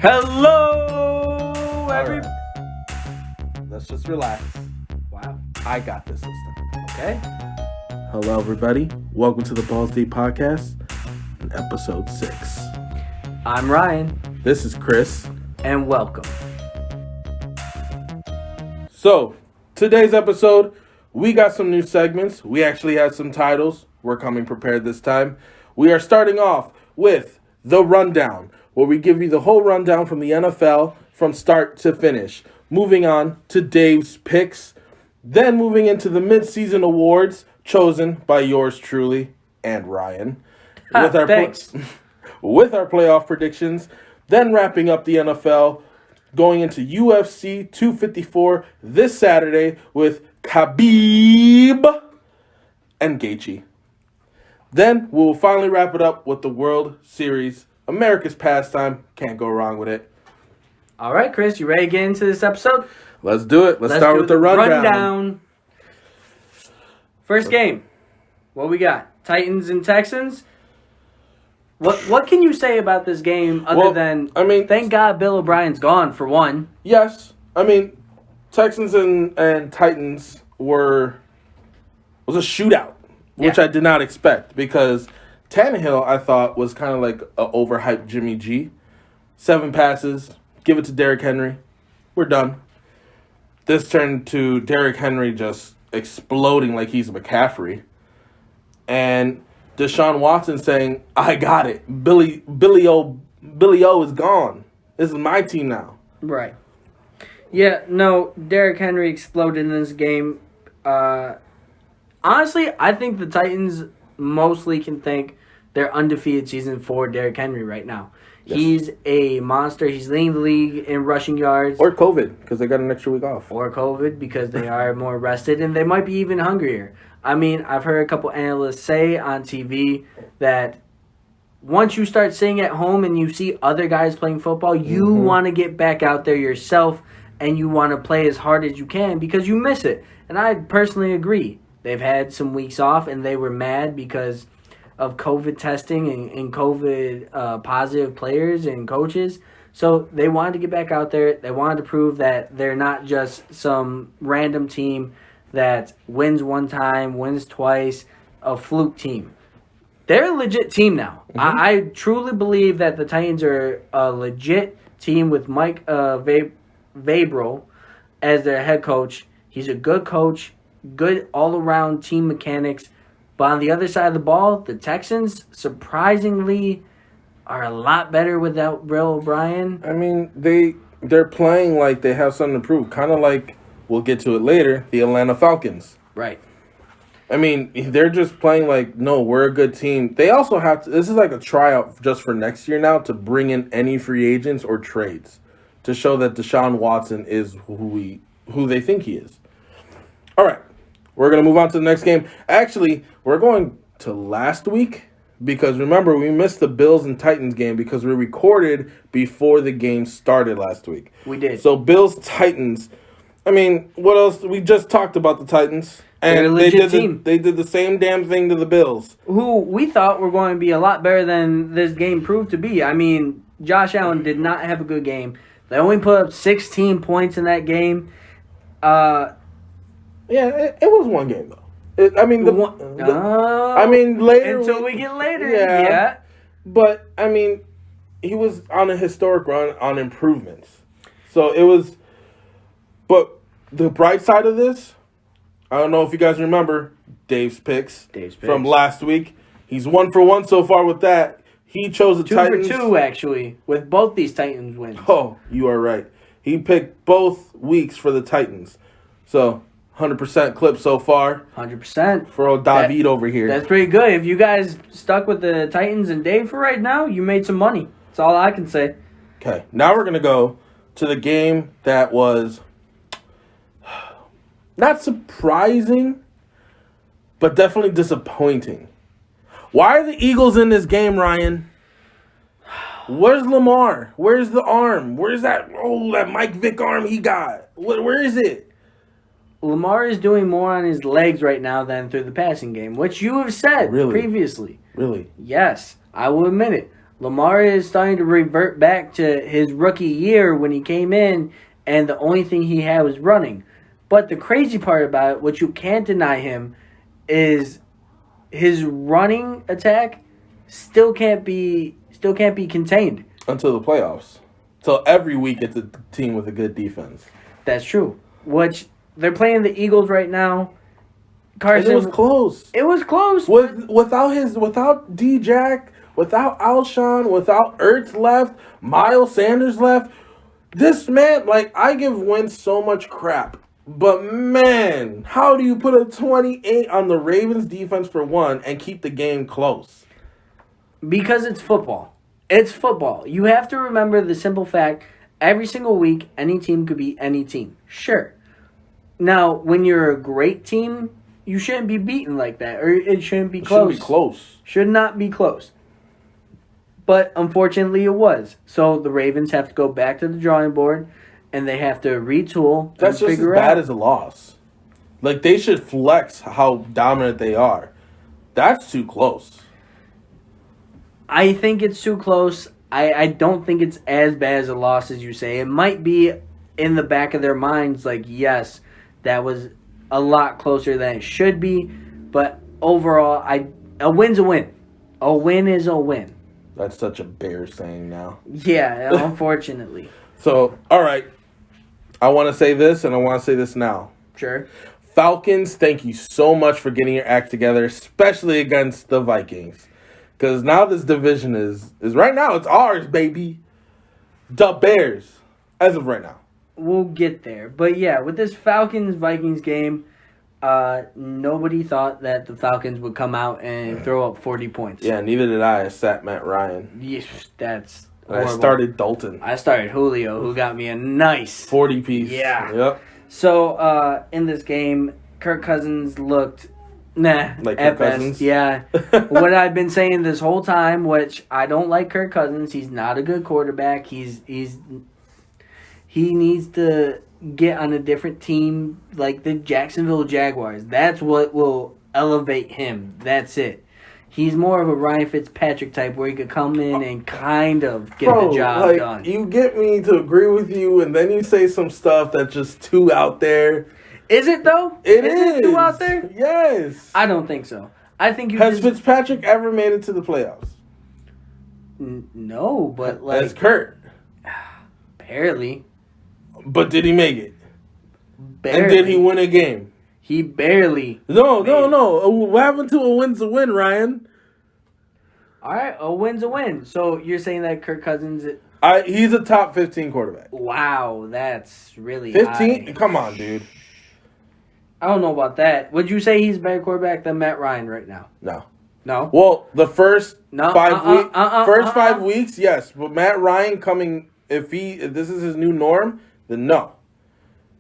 Hello, Alright. Let's just relax. Wow. I got this system. Okay. Hello, everybody. Welcome to the Ballz podcast, episode 6. I'm Ryan, This is Chris. and welcome. So, today's episode, we got some new segments. We actually had some titles. We're coming prepared this time. We are starting off with The Rundown, where we give you the whole rundown from the NFL from start to finish. Moving on to Dave's picks. Then moving into the mid-season awards chosen by yours truly and Ryan. Thanks. With our playoff predictions. Then wrapping up the NFL, going into UFC 254 this Saturday with Khabib and Gaethje. Then we will finally wrap it up with the World Series, America's pastime. Can't go wrong with it. All right, Chris, you ready to get into this episode? Let's do it. Let's start do with the rundown. First game. What we got? Titans and Texans. What can you say about this game other than thank God Bill O'Brien's gone for one? Yes. Texans and Titans was a shootout, which I did not expect because Tannehill, I thought, was kind of like an overhyped Jimmy G. 7 passes, give it to Derrick Henry. We're done. This turned to Derrick Henry just exploding like he's McCaffrey. And Deshaun Watson saying, I got it. Billy O is gone. This is my team now. Right. Yeah, no, Derrick Henry exploded in this game. Honestly, I think the Titans mostly can thank their undefeated season for Derrick Henry right now. Yes. He's a monster. He's leading the league in rushing yards. Or COVID, because they got an extra week off. Or COVID, because they are more rested, and they might be even hungrier. I've heard a couple analysts say on TV that once you start sitting at home and you see other guys playing football, you want to get back out there yourself, and you want to play as hard as you can because you miss it. And I personally agree. They've had some weeks off, and they were mad because of COVID testing and COVID positive players and coaches. So they wanted to get back out there. They wanted to prove that they're not just some random team that wins one time, wins twice, a fluke team. They're a legit team now. I truly believe that the Titans are a legit team with Mike Vrabel as their head coach. He's a good coach, good all-around team mechanics. But on the other side of the ball, the Texans, surprisingly, are a lot better without Bill O'Brien. They're playing like they have something to prove. Kind of like, we'll get to it later, the Atlanta Falcons. Right. They're just playing like, no, we're a good team. They also have to, this is like a tryout just for next year now to bring in any free agents or trades to show that Deshaun Watson is who they think he is. All right. We're going to move on to the next game. Actually, we're going to last week because, remember, we missed the Bills and Titans game because we recorded before the game started last week. We did. So, Bills-Titans. What else? We just talked about the Titans. And they're a legit team. They did the same damn thing to the Bills. Who we thought were going to be a lot better than this game proved to be. Josh Allen did not have a good game. They only put up 16 points in that game. Yeah, it was one game though. Later. Until we get later. Yeah. But he was on a historic run on improvements. So it was. But the bright side of this, I don't know if you guys remember Dave's picks from last week. He's 1 for 1 so far with that. He chose the Titans. 2 for 2 actually with both these Titans wins. Oh, you are right. He picked both weeks for the Titans. So. 100% clip so far. 100%. For old David over here. That's pretty good. If you guys stuck with the Titans and Dave for right now, you made some money. That's all I can say. Okay. Now we're going to go to the game that was not surprising, but definitely disappointing. Why are the Eagles in this game, Ryan? Where's Lamar? Where's the arm? Where's that Mike Vick arm he got? Where is it? Lamar is doing more on his legs right now than through the passing game, which you have said previously. Really? Yes, I will admit it. Lamar is starting to revert back to his rookie year when he came in, and the only thing he had was running. But the crazy part about it, what you can't deny him, is his running attack still can't be contained until the playoffs. So every week it's a team with a good defense. That's true. Which they're playing the Eagles right now. Carson, and it was close. It was close. Without D-Jack, without Alshon, without Ertz left, Miles Sanders left. This man, I give Wentz so much crap. But man, how do you put a 28 on the Ravens defense for one and keep the game close? Because it's football. It's football. You have to remember the simple fact, every single week, any team could beat any team. Sure. Now, when you're a great team, you shouldn't be beaten like that. Or it shouldn't be close. Should be close. Should not be close. But unfortunately it was. So the Ravens have to go back to the drawing board and they have to retool. That's just as bad as a loss. They should flex how dominant they are. That's too close. I think it's too close. I don't think it's as bad as a loss as you say. It might be in the back of their minds yes, that was a lot closer than it should be. But overall, a win's a win. A win is a win. That's such a Bear saying now. Yeah, unfortunately. So, all right. I want to say this, and I want to say this now. Sure. Falcons, thank you so much for getting your act together, especially against the Vikings. Because now this division is right now, it's ours, baby. The Bears, as of right now. We'll get there. But yeah, with this Falcons-Vikings game, nobody thought that the Falcons would come out and throw up 40 points. Yeah, neither did I. I sat Matt Ryan. Yes, that's horrible. I started Dalton. I started Julio, who got me a nice 40 piece. Yeah. Yep. So, in this game, Kirk Cousins looked like Kirk Cousins? Yeah. What I've been saying this whole time, which I don't like Kirk Cousins. He's not a good quarterback. He needs to get on a different team like the Jacksonville Jaguars. That's what will elevate him. That's it. He's more of a Ryan Fitzpatrick type where he could come in and kind of get the job done. You get me to agree with you, and then you say some stuff that's just too out there. Is it, though? It is. It too out there? Yes. I don't think so. I think Has Fitzpatrick ever made it to the playoffs? No, but As Kurt. Barely. But did he make it? Barely. And did he win a game? He barely. No. What happened to a win's a win, Ryan? All right, a win's a win. So you're saying that Kirk Cousins... He's a top 15 quarterback. Wow, that's really 15? high. Come on, dude. I don't know about that. Would you say he's a better quarterback than Matt Ryan right now? No. No? Well, the first 5 weeks, yes. But Matt Ryan coming, if this is his new norm, then no.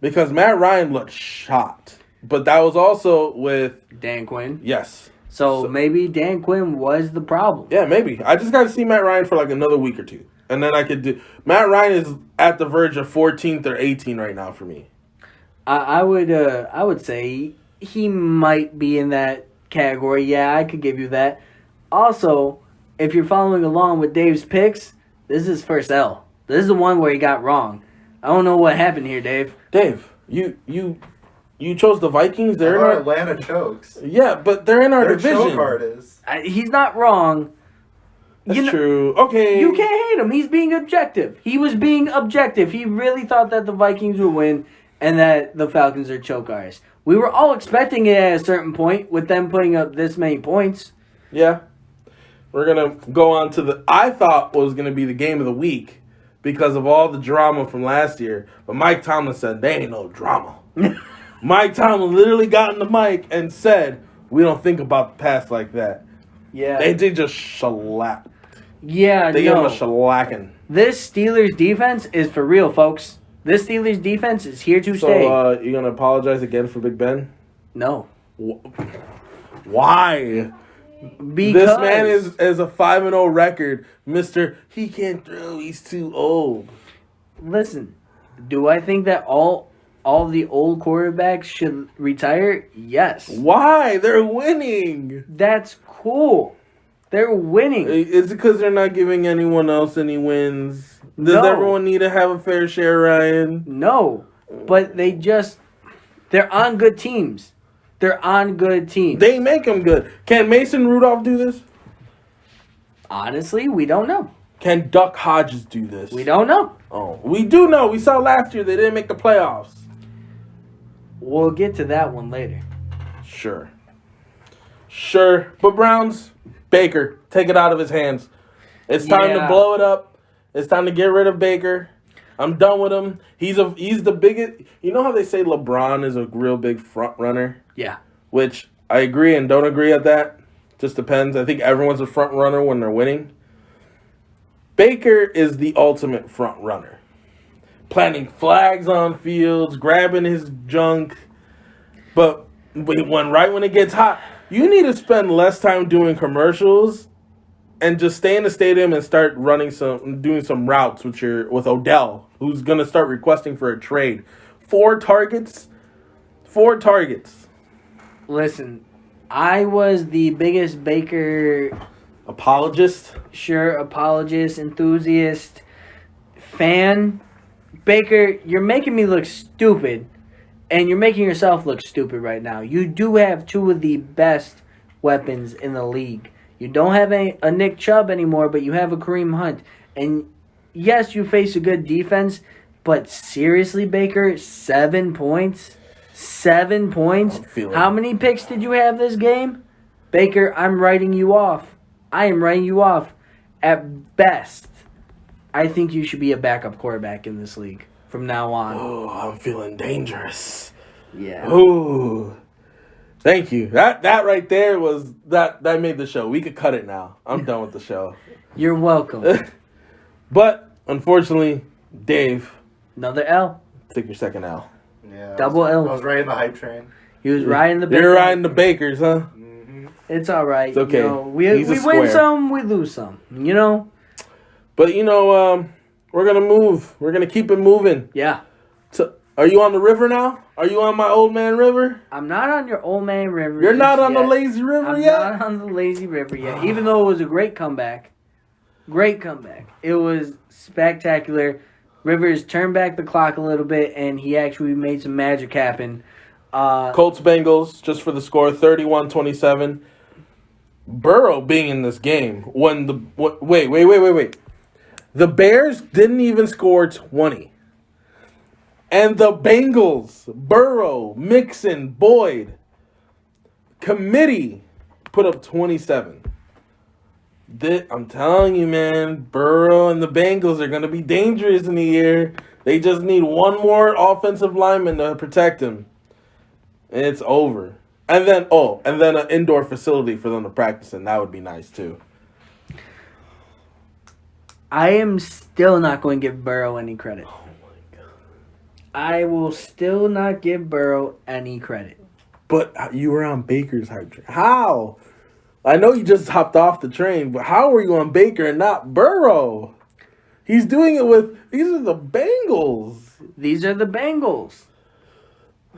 Because Matt Ryan looked shot. But that was also with... Dan Quinn? Yes. So maybe Dan Quinn was the problem. Yeah, maybe. I just got to see Matt Ryan for another week or two. And then I could do... Matt Ryan is at the verge of 14th or 18th right now for me. I would say he might be in that category. Yeah, I could give you that. Also, if you're following along with Dave's picks, this is his first L. This is the one where he got wrong. I don't know what happened here, Dave. Dave, you chose the Vikings. They're in our Atlanta chokes. Yeah, but they're in our division. Their choke card is. He's not wrong. That's true. Okay. You can't hate him. He's being objective. He was being objective. He really thought that the Vikings would win and that the Falcons are choke artists. We were all expecting it at a certain point with them putting up this many points. Yeah. We're going to go on to I thought was going to be the game of the week because of all the drama from last year. But Mike Tomlin said, there ain't no drama. Mike Tomlin literally got in the mic and said, we don't think about the past like that. Yeah. They did just shellacked. Yeah, They gave him a shellacking. This Steelers defense is for real, folks. This Steelers defense is here to stay. So, you going to apologize again for Big Ben? No. Why? Because this man is a 5-0 record. Mr. He can't throw. He's too old. Listen, do I think that all the old quarterbacks should retire? Yes. Why? They're winning. That's cool. They're winning. Is it because they're not giving anyone else any wins? Does No. everyone need to have a fair share, Ryan? No, but they're on good teams. They're on good teams. They make them good. Can Mason Rudolph do this? Honestly, we don't know. Can Duck Hodges do this? We don't know. Oh, we do know. We saw last year they didn't make the playoffs. We'll get to that one later. Sure. But Browns, Baker, take it out of his hands. It's time to blow it up. It's time to get rid of Baker. I'm done with him. He's the biggest. You know how they say LeBron is a real big front runner? Yeah. Which I agree and don't agree at that. Just depends. I think everyone's a front runner when they're winning. Baker is the ultimate front runner. Planting flags on fields, grabbing his junk. But when it gets hot, you need to spend less time doing commercials and just stay in the stadium and start doing some routes with Odell, who's gonna start requesting for a trade. 4 targets. Listen, I was the biggest Baker Apologist, enthusiast, fan. Baker, you're making me look stupid, and you're making yourself look stupid right now. You do have 2 of the best weapons in the league. You don't have a Nick Chubb anymore, but you have a Kareem Hunt. And yes, you face a good defense, but seriously, Baker, 7 points? 7 points? How many picks did you have this game? Baker, I'm writing you off. I am writing you off. At best, I think you should be a backup quarterback in this league from now on. Oh, I'm feeling dangerous. Yeah. Ooh. Thank you. That right there was that made the show. We could cut it now. I'm done with the show. You're welcome. But unfortunately, Dave, Another L. took your second L. Yeah, Double L. I was riding the hype train. He was riding the. You're riding the Bakers, huh? It's all right. It's okay. You know, we He's a win square. some, we lose some. You know. But we're gonna move. We're gonna keep it moving. Yeah. Are you on the river now? Are you on my old man river? I'm not on your old man river. You're not on yet. the lazy river I'm yet? not on the lazy river yet. Even though it was a great comeback. Great comeback. It was spectacular. Rivers turned back the clock a little bit, and he actually made some magic happen. Colts Bengals, just for the score, 31-27. Burrow being in this game when wait. The Bears didn't even score 20. And the Bengals, Burrow, Mixon, Boyd, committee put up 27. I'm telling you, man, Burrow and the Bengals are going to be dangerous in the year. They just need one more offensive lineman to protect him. And it's over. And then an indoor facility for them to practice in. That would be nice, too. I am still not going to give Burrow any credit. Oh, my God. I will still not give Burrow any credit. But you were on Baker's hype train. How? I know you just hopped off the train, but how were you on Baker and not Burrow? He's doing it these are the Bengals. These are the Bengals.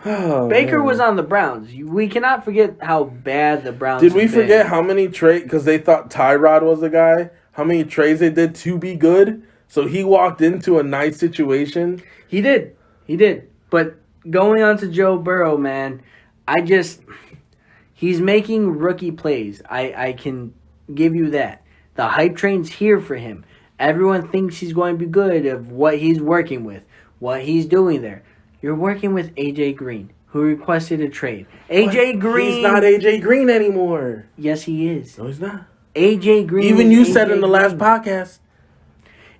Oh, Baker man. was on the Browns. We cannot forget how bad the Browns Did we have been. forget how many trades, because they thought Tyrod was the guy, how many trades they did to be good? So he walked into a nice situation. He did. But going on to Joe Burrow, man, he's making rookie plays. I can give you that. The hype train's here for him. Everyone thinks he's going to be good of what he's working with, what he's doing there. You're working with A.J. Green, who requested a trade. A.J. Green. He's not A.J. Green anymore. Yes, he is. No, he's not. A.J. Green. Even you said A.J. in the last podcast.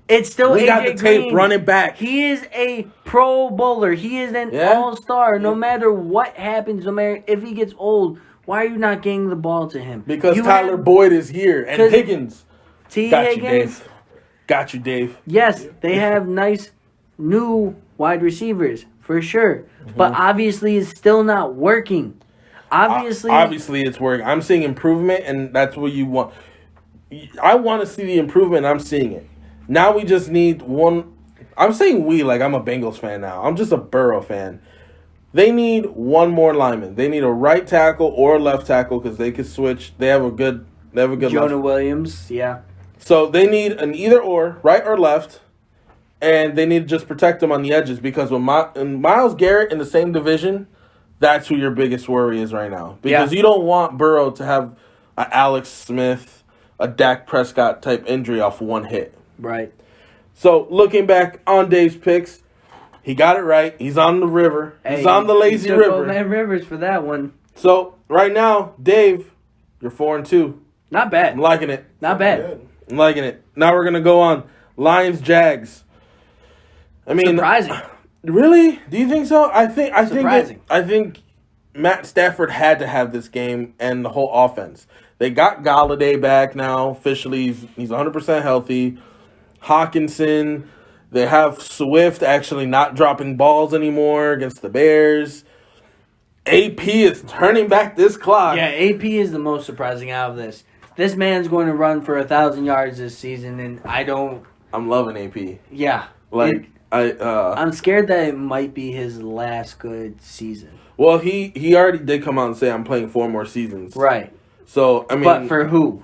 It's still We A.J. got the tape Green. running back. He is a pro bowler. He is an all-star. No matter what happens, no matter if he gets old, why are you not getting the ball to him? Because Tyler Boyd is here. And Higgins. Higgins. Got you, Dave. Yes, they have nice new wide receivers, for sure. Mm-hmm. But obviously, it's still not working. Obviously, it's working. I'm seeing improvement, and that's what you want. I want to see the improvement, and I'm seeing it. Now we just need one. I'm saying we like I'm a Bengals fan now. I'm just a Burrow fan. They need one more lineman. They need a right tackle or a left tackle because they could switch. They have a good They have a good Jonah left. Williams, yeah. So they need an either or, right or left, and they need to just protect them on the edges because when Myles Garrett in the same division, that's who your biggest worry is right now. Because you don't want Burrow to have a Alex Smith, a Dak Prescott type injury off one hit. Right. So looking back on Dave's picks, he got it right. He's on the river. He's on the lazy river. Old Man Rivers for that one. So right now, Dave, you're 4-2. Not bad. I'm liking it. Not bad. I'm liking it. Now we're gonna go on Lions Jags. I mean, surprising. Really? Do you think so? I think Matt Stafford had to have this game and the whole offense. They got Galladay back now. Officially, he's 100% healthy. Hawkinson. They have Swift actually not dropping balls anymore against the Bears. AP is turning back this clock. Yeah, AP is the most surprising out of this. This man's going to run for 1,000 yards this season, and I'm loving AP. Yeah. I'm scared that it might be his last good season. Well, he already did come out and say I'm playing 4 more seasons. Right. So, I mean... But for who?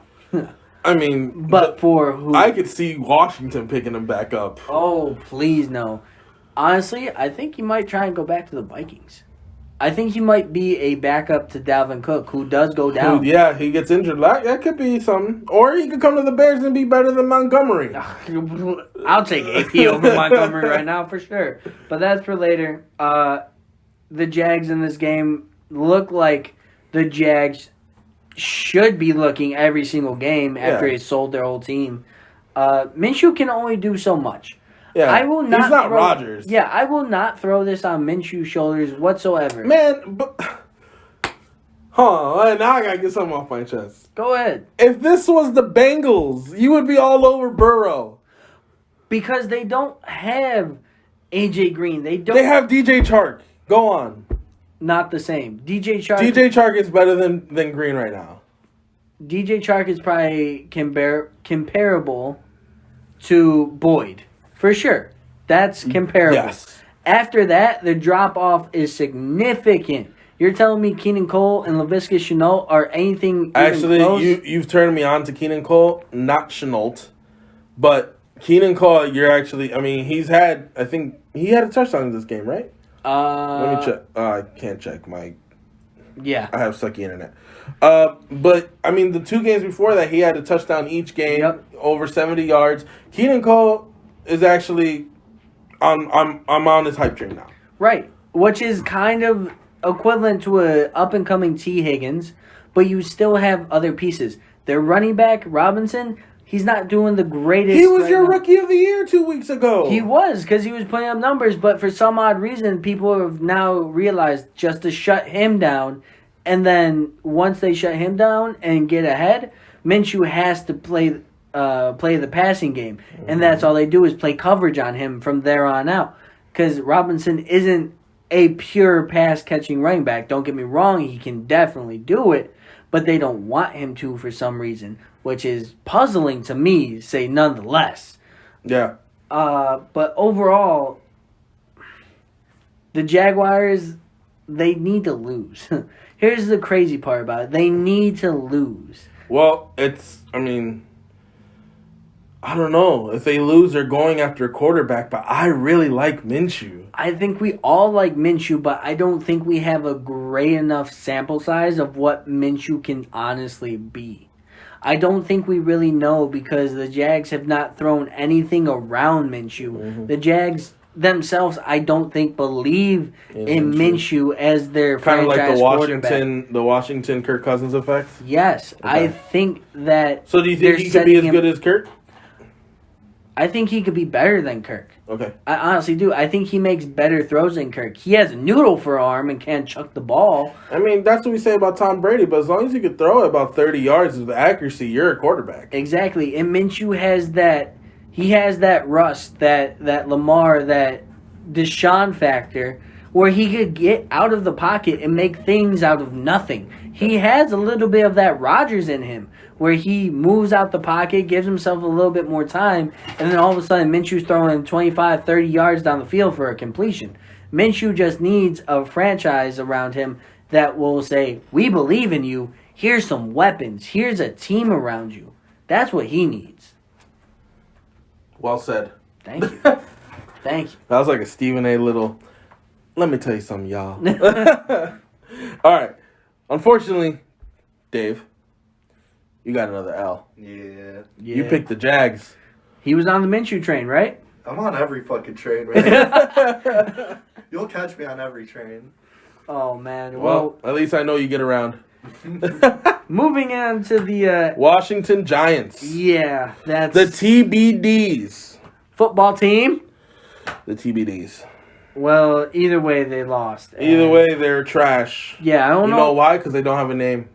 For who? I could see Washington picking him back up. Oh, please no. Honestly, I think he might try and go back to the Vikings. I think he might be a backup to Dalvin Cook, who does go down. Yeah, he gets injured. That could be something. Or he could come to the Bears and be better than Montgomery. I'll take AP over Montgomery right now for sure. But that's for later. The Jags in this game look like the Jags should be looking every single game after they sold their whole team. Minshew can only do so much. Yeah, he's not Rodgers. Yeah, I will not throw this on Minshew's shoulders whatsoever. Man, but... now I gotta get something off my chest. Go ahead. If this was the Bengals, you would be all over Burrow. Because they don't have AJ Green. They have DJ Chark. Go on. Not the same. DJ Chark is better than Green right now. DJ Chark is probably comparable to Boyd. For sure. That's comparable. Yes. After that, the drop-off is significant. You're telling me Keenan Cole and Laviska Shenault are anything Actually, close? you've turned me on to Keenan Cole, not Shenault. But Keenan Cole, he's had, I think, he had a touchdown in this game, right? Let me check. I can't check I have sucky internet. But, the 2 games before that, he had a touchdown each game, over 70 yards. Keenan Cole is actually I'm on his hype train now. Right. Which is kind of equivalent to a up-and-coming T. Higgins, but you still have other pieces. Their running back, Robinson, he's not doing the greatest. He was your rookie of the year 2 weeks ago. He was, because he was putting up numbers, but for some odd reason, people have now realized just to shut him down, and then once they shut him down and get ahead, Minshew has to play the passing game, and that's all they do is play coverage on him from there on out. Because Robinson isn't a pure pass-catching running back. Don't get me wrong, he can definitely do it, but they don't want him to for some reason, which is puzzling to me, say nonetheless. Yeah. But overall, the Jaguars, they need to lose. Here's the crazy part about it. They need to lose. Well, I don't know. If they lose, they're going after a quarterback, but I really like Minshew. I think we all like Minshew, but I don't think we have a great enough sample size of what Minshew can honestly be. I don't think we really know because the Jags have not thrown anything around Minshew. Mm-hmm. The Jags themselves, I don't think, believe in Minshew as their franchise quarterback. Kind of like the Washington Kirk Cousins effect? Yes. Okay. I think that... So do you think he could be as good as Kirk? I think he could be better than Kirk. Okay. I honestly do. I think he makes better throws than Kirk. He has a noodle for an arm and can't chuck the ball. That's what we say about Tom Brady, but as long as you can throw it about 30 yards with accuracy, you're a quarterback. Exactly. And Minshew has that... He has that rust, that Lamar, that Deshaun factor, where he could get out of the pocket and make things out of nothing. He has a little bit of that Rodgers in him, where he moves out the pocket, gives himself a little bit more time, and then all of a sudden Minshew's throwing 25, 30 yards down the field for a completion. Minshew just needs a franchise around him that will say, we believe in you, Here's some weapons. Here's a team around you. That's what he needs. Well said. Thank you. Thank you. That was like a Stephen A. Little. Let me tell you something, y'all. All right. Unfortunately, Dave, you got another L. Yeah. You picked the Jags. He was on the Minshew train, right? I'm on every fucking train, right? You'll catch me on every train. Oh, man. Well, at least I know you get around. Moving on to the... Washington Giants. Yeah, that's... The TBDs. Football team? The TBDs. Well, either way, they lost. Either way, they're trash. Yeah, I don't know. You know why? Because they don't have a name.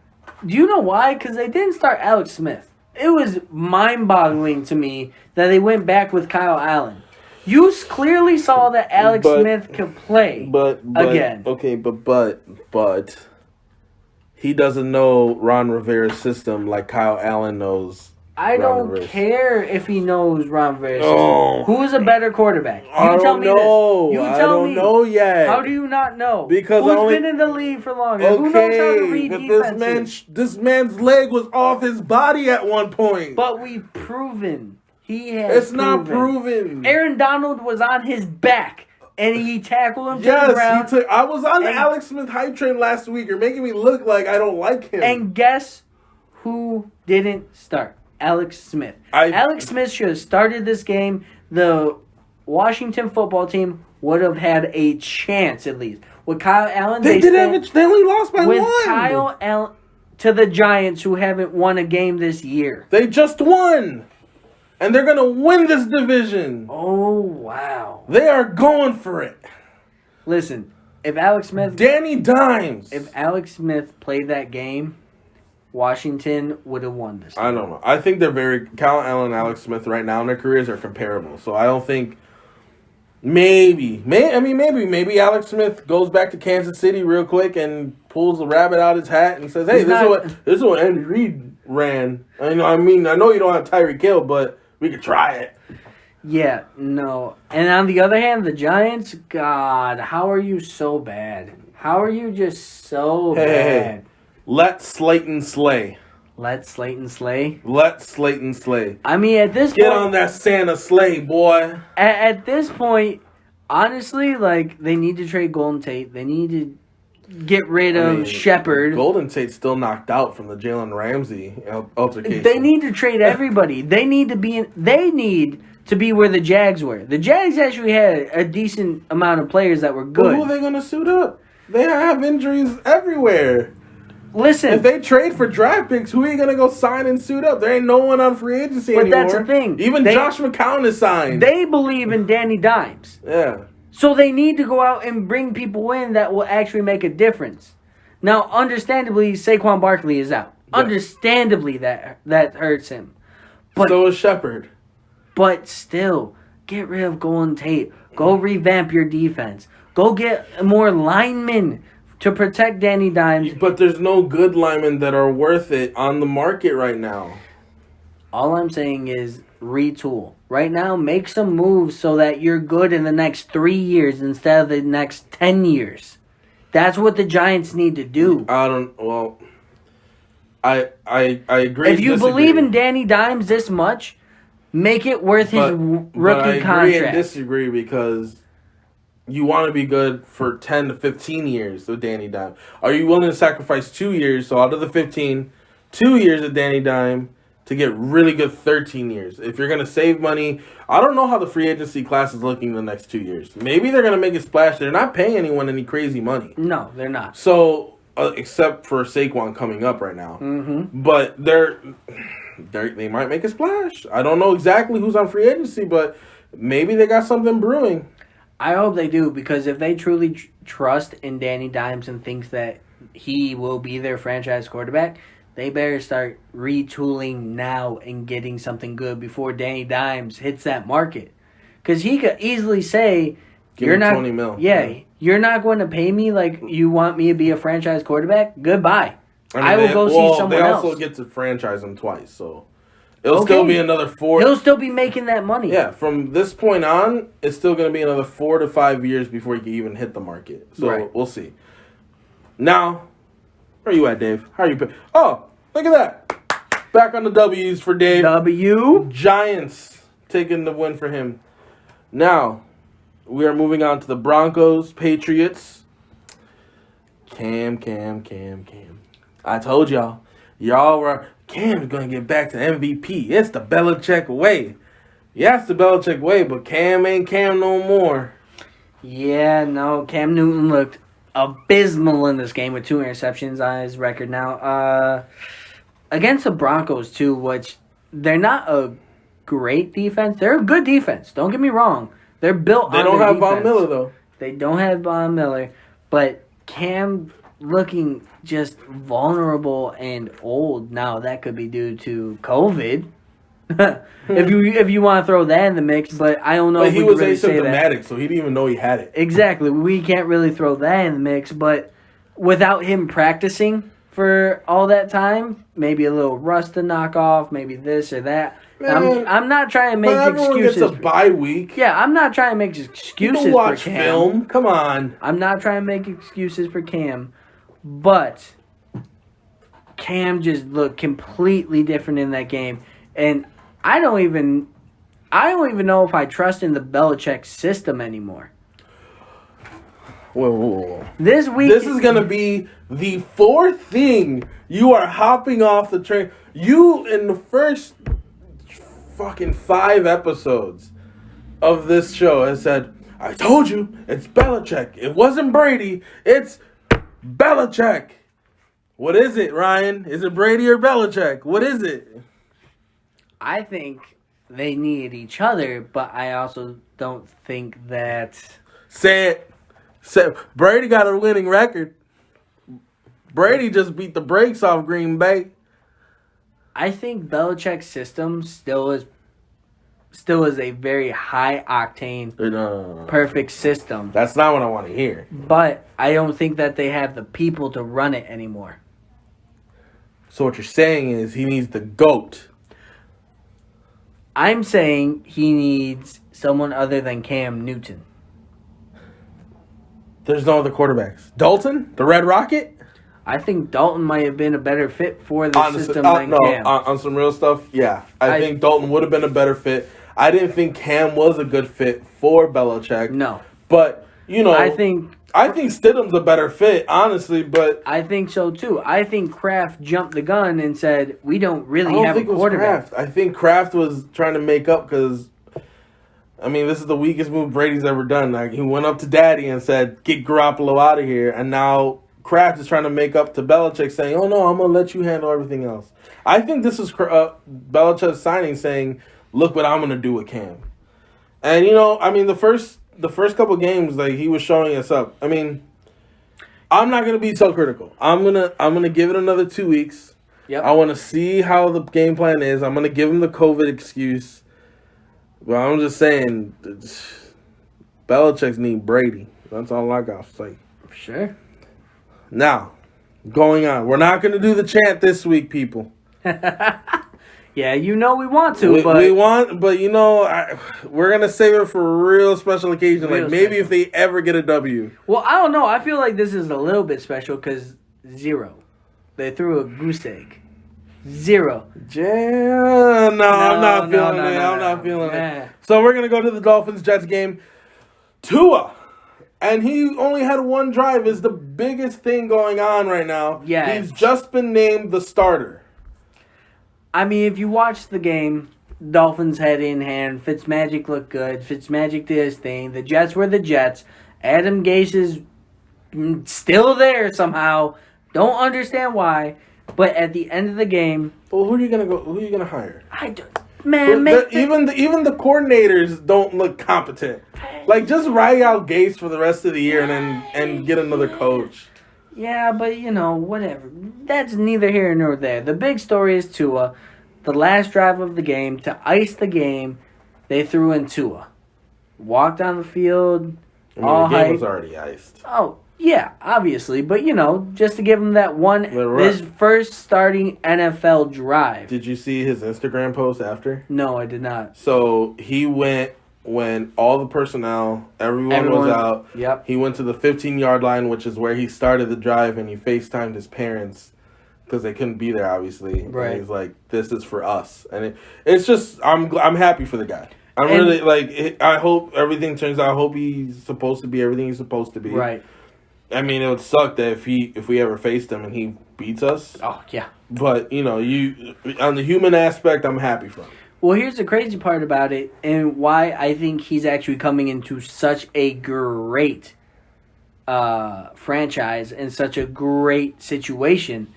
Do you know why? Because they didn't start Alex Smith. It was mind-boggling to me that they went back with Kyle Allen. You clearly saw that Alex Smith could play again. Okay, but he doesn't know Ron Rivera's system like Kyle Allen knows. I don't Rivera's. care if he knows Ron Rivera's Oh. system. Who is a better quarterback? You I tell don't me know. this. You I tell don't me. know yet. How do you not know? Because Who's been in the league for longer? Who knows how to read but defenses? this man's leg was off his body at one point. But we've proven he has. It's not proven. Aaron Donald was on his back and he tackled him to the Yes, ground. I was on the Alex Smith hype train last week. You're making me look like I don't like him. And guess who didn't start? Alex Smith. Alex Smith should have started this game. The Washington football team would have had a chance at least. With Kyle Allen, they only lost by with one. With Kyle Allen to the Giants, who haven't won a game this year. They just won. And they're going to win this division. Oh, wow. They are going for it. Listen, if Alex Smith... Danny Dimes. If Alex Smith played that game, Washington would have won this game. I don't know. I think they're Kyle Allen and Alex Smith right now in their careers are comparable. So I don't think... Maybe Alex Smith goes back to Kansas City real quick and pulls the rabbit out his hat and says, "Hey, this is what Andy Reid ran." I know you don't have Tyreek Hill, but we could try it. Yeah, no. And on the other hand, the Giants, God, how are you so bad? How are you just so bad? Hey, let Slayton slay. Let Slayton slay? Let Slayton slay. I mean, at this point... Get on that Santa sleigh, boy. At this point, honestly, like, they need to trade Golden Tate. They need to get rid of Shepard. Golden Tate's still knocked out from the Jalen Ramsey altercation. They need to trade everybody. They need to be where the Jags were. The Jags actually had a decent amount of players that were good. But who are they going to suit up? They have injuries everywhere. Listen. If they trade for draft picks, who are you going to go sign and suit up? There ain't no one on free agency anymore. But that's the thing. Even Josh McCown is signed. They believe in Danny Dimes. Yeah. So they need to go out and bring people in that will actually make a difference. Now, understandably, Saquon Barkley is out. Yeah. Understandably, that hurts him. But, so is Shepard. But still, get rid of Golden Tate. Go revamp your defense. Go get more linemen to protect Danny Dimes. But there's no good linemen that are worth it on the market right now. All I'm saying is retool. Right now, make some moves so that you're good in the next 3 years instead of the next 10 years. That's what the Giants need to do. I agree. If you believe in Danny Dimes this much, make it worth his rookie contract. I agree and disagree because you want to be good for 10 to 15 years with Danny Dimes. Are you willing to sacrifice 2 years, so out of the 15, 2 years of Danny Dimes to get really good 13 years? If you're going to save money, I don't know how the free agency class is looking the next 2 years. Maybe they're going to make a splash. They're not paying anyone any crazy money. No, they're not. So, except for Saquon coming up right now. Mm-hmm. But they might make a splash. I don't know exactly who's on free agency, but maybe they got something brewing. I hope they do, because if they truly trust in Danny Dimes and think that he will be their franchise quarterback, they better start retooling now and getting something good before Danny Dimes hits that market. Because he could easily say, Give me $20 million. Yeah, you're not going to pay me like you want me to be a franchise quarterback? Goodbye. I will go see someone else. They also get to franchise him twice, so it'll still be another 4. He'll still be making that money. Yeah, from this point on, it's still going to be another 4 to 5 years before he can even hit the market. So We'll see. Now, Where you at, Dave? How are you? Oh, look at that. Back on the W's for Dave. W. Giants taking the win for him. Now, we are moving on to the Broncos, Patriots. Cam. I told y'all. Y'all were, Cam's going to get back to MVP. It's the Belichick way. Yeah, it's the Belichick way, but Cam ain't Cam no more. Yeah, no, Cam Newton looked abysmal in this game with 2 interceptions on his record now. Against the Broncos, too, which they're not a great defense. They're a good defense. Don't get me wrong. They're built They on don't their have defense. Von Miller, though. They don't have Von Miller, but Cam looking just vulnerable and old now. That could be due to COVID. if you want to throw that in the mix, but I don't know But if he we was can really say that. asymptomatic, so he didn't even know he had it. Exactly. We can't really throw that in the mix, but without him practicing for all that time, maybe a little rust to knock off, maybe this or that. Man, I'm not trying to make But everyone excuses. gets a bye week. Yeah, I'm not trying to make excuses You watch for Cam. film. Come on. I'm not trying to make excuses for Cam, but Cam just looked completely different in that game, and I don't even know if I trust in the Belichick system anymore. Whoa. This week, This is going to be the 4th thing you are hopping off the train. You, in the first fucking 5 episodes of this show, has said, I told you, it's Belichick. It wasn't Brady. It's Belichick. What is it, Ryan? Is it Brady or Belichick? What is it? I think they needed each other, but I also don't think that. Say it. Brady got a winning record. Brady just beat the brakes off Green Bay. I think Belichick's system still is a very high octane, No. perfect system. That's not what I want to hear. But I don't think that they have the people to run it anymore. So what you're saying is he needs the GOAT. I'm saying he needs someone other than Cam Newton. There's no other quarterbacks. Dalton, the Red Rocket. I think Dalton might have been a better fit for the system than Cam. On some real stuff, yeah. I think Dalton would have been a better fit. I didn't think Cam was a good fit for Belichick. No. But, you know, I think Stidham's a better fit, honestly, but I think so too. I think Kraft jumped the gun and said, we don't I really don't have a think it was quarterback. Kraft. I think Kraft was trying to make up because, I mean, this is the weakest move Brady's ever done. Like, he went up to Daddy and said, get Garoppolo out of here, and now Kraft is trying to make up to Belichick saying, oh, no, I'm going to let you handle everything else. I think this is Belichick's signing saying, look what I'm going to do with Cam. And, you know, I mean, the first couple games, like, he was showing us up. I mean, I'm not going to be so critical. I'm gonna give it another 2 weeks. Yep. I want to see how the game plan is. I'm going to give him the COVID excuse. But I'm just saying, Belichick's need Brady. That's all I got to say. Sure. Now, going on. We're not going to do the chant this week, people. Yeah, you know we want to, but you know, we're going to save it for a real special occasion. Real Like maybe special. if they ever get a W. Well, I don't know. I feel like this is a little bit special because 0. They threw a goose egg. 0. Yeah, I'm not feeling it. I'm not feeling Yeah. it. So we're going to go to the Dolphins-Jets game. Tua. And he only had 1 drive is the biggest thing going on right now. Yeah. He's just been named the starter. I mean, if you watch the game, Dolphins had in hand. Fitzmagic looked good. Fitzmagic did his thing. The Jets were the Jets. Adam Gase is still there somehow. Don't understand why. But at the end of the game, Well, who are you gonna hire? Man, Even the coordinators don't look competent. Like, just ride out Gase for the rest of the year and get another coach. Yeah, but you know, whatever. That's neither here nor there. The big story is Tua. The last drive of the game, to ice the game, they threw in Tua. Walked on the field, I mean, all the game hype. was already iced. Oh, yeah, obviously. But, you know, just to give him that one, his first starting NFL drive. Did you see his Instagram post after? No, I did not. So he went when all the personnel, everyone was out. Yep. He went to the 15-yard line, which is where he started the drive, and he FaceTimed his parents because they couldn't be there, obviously. Right. And he's like, "This is for us," and it's just I'm happy for the guy. I'm really like. I hope everything turns out. I hope he's supposed to be everything he's supposed to be. Right. I mean, it would suck that if we ever faced him and he beats us. Oh yeah. But you on the human aspect, I'm happy for him. Well, here's the crazy part about it, and why I think he's actually coming into such a great franchise and such a great situation.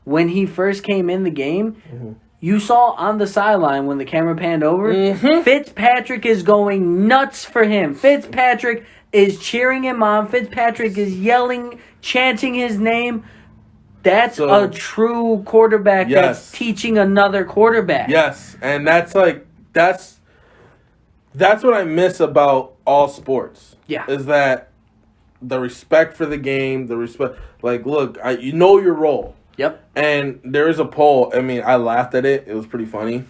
When he first came in the game, you saw on the sideline when the camera panned over, Fitzpatrick is going nuts for him. Fitzpatrick is cheering him on. Fitzpatrick is yelling, chanting his name. That's a true quarterback that's teaching another quarterback. Yes, and that's what I miss about all sports. Yeah. Is that the respect for the game, the respect. Like, look, you know your role. Yep. And there is a poll. I mean, I laughed at it. It was pretty funny.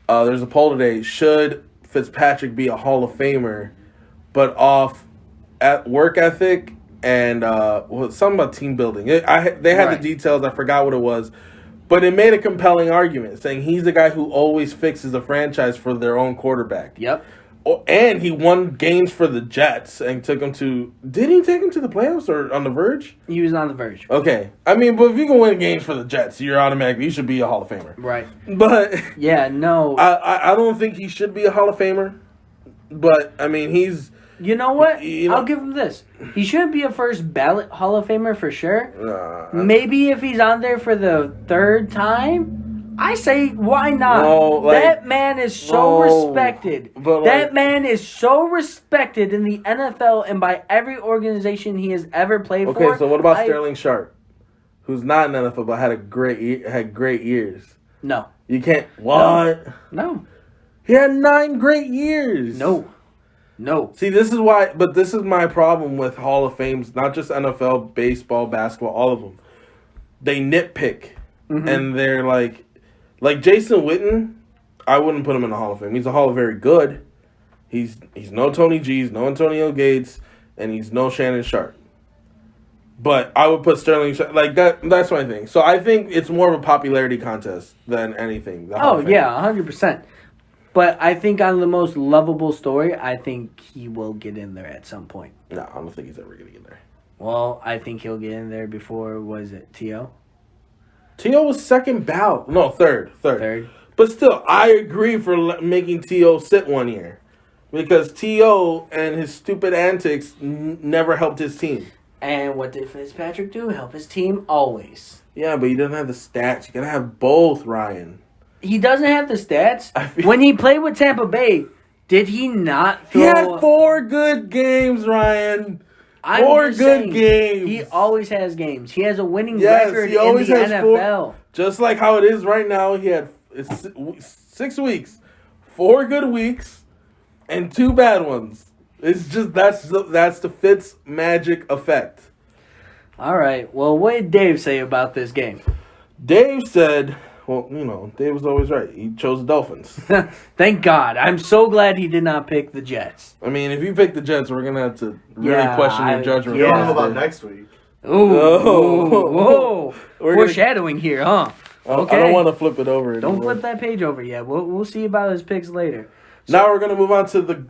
There's a poll today. Should Fitzpatrick be a Hall of Famer, but off at work ethic and something about team building? They had the details. I forgot what it was. But it made a compelling argument, saying he's the guy who always fixes a franchise for their own quarterback. Yep. And he won games for the Jets and took them to... Did he take them to the playoffs or on the verge? He was on the verge. Okay. I mean, but if you can win games for the Jets, you're automatically... You should be a Hall of Famer. Right. But... Yeah, no. I don't think he should be a Hall of Famer. But, I mean, he's... You know what? I'll give him this. He shouldn't be a first ballot Hall of Famer for sure. Maybe if he's on there for the third time... I say, why not? No, that man is so respected. That man is so respected in the NFL and by every organization he has ever played for. Okay, so what about Sterling Sharp, who's not in NFL but had great years? No. You can't. What? No. He had 9 great years. No. See, this is why. But this is my problem with Hall of Fames, not just NFL, baseball, basketball, all of them. They nitpick, and they're like Jason Witten, I wouldn't put him in the Hall of Fame. He's a Hall of Very Good. He's no Tony G, he's no Antonio Gates, and he's no Shannon Sharp. But I would put Sterling Sharp, like that. That's my thing. So I think it's more of a popularity contest than anything. Oh yeah, 100%. But I think on the most lovable story, I think he will get in there at some point. No, I don't think he's ever gonna get there. Well, I think he'll get in there before. Was it T.O.? T.O. was second ballot. No, third. But still, I agree for making T.O. sit 1 year. Because T.O. and his stupid antics never helped his team. And what did Fitzpatrick do? Help his team always. Yeah, but he doesn't have the stats. You gotta have both, Ryan. He doesn't have the stats. When he played with Tampa Bay, did he not throw... He had 4 good games, Ryan. 4 good games. He always has games. He has a winning record in the NFL. Just like how it is right now, he had 6 weeks, 4 good weeks, and 2 bad ones. It's just that's the Fitz magic effect. All right. Well, what did Dave say about this game? Dave said, well, Dave was always right. He chose the Dolphins. Thank God. I'm so glad he did not pick the Jets. I mean, if you pick the Jets, we're going to have to really question your judgment. You don't know about next week. Whoa. Foreshadowing here, huh? Okay. I don't want to flip it over anymore. Don't flip that page over yet. We'll see about his picks later. Now we're going to move on to the...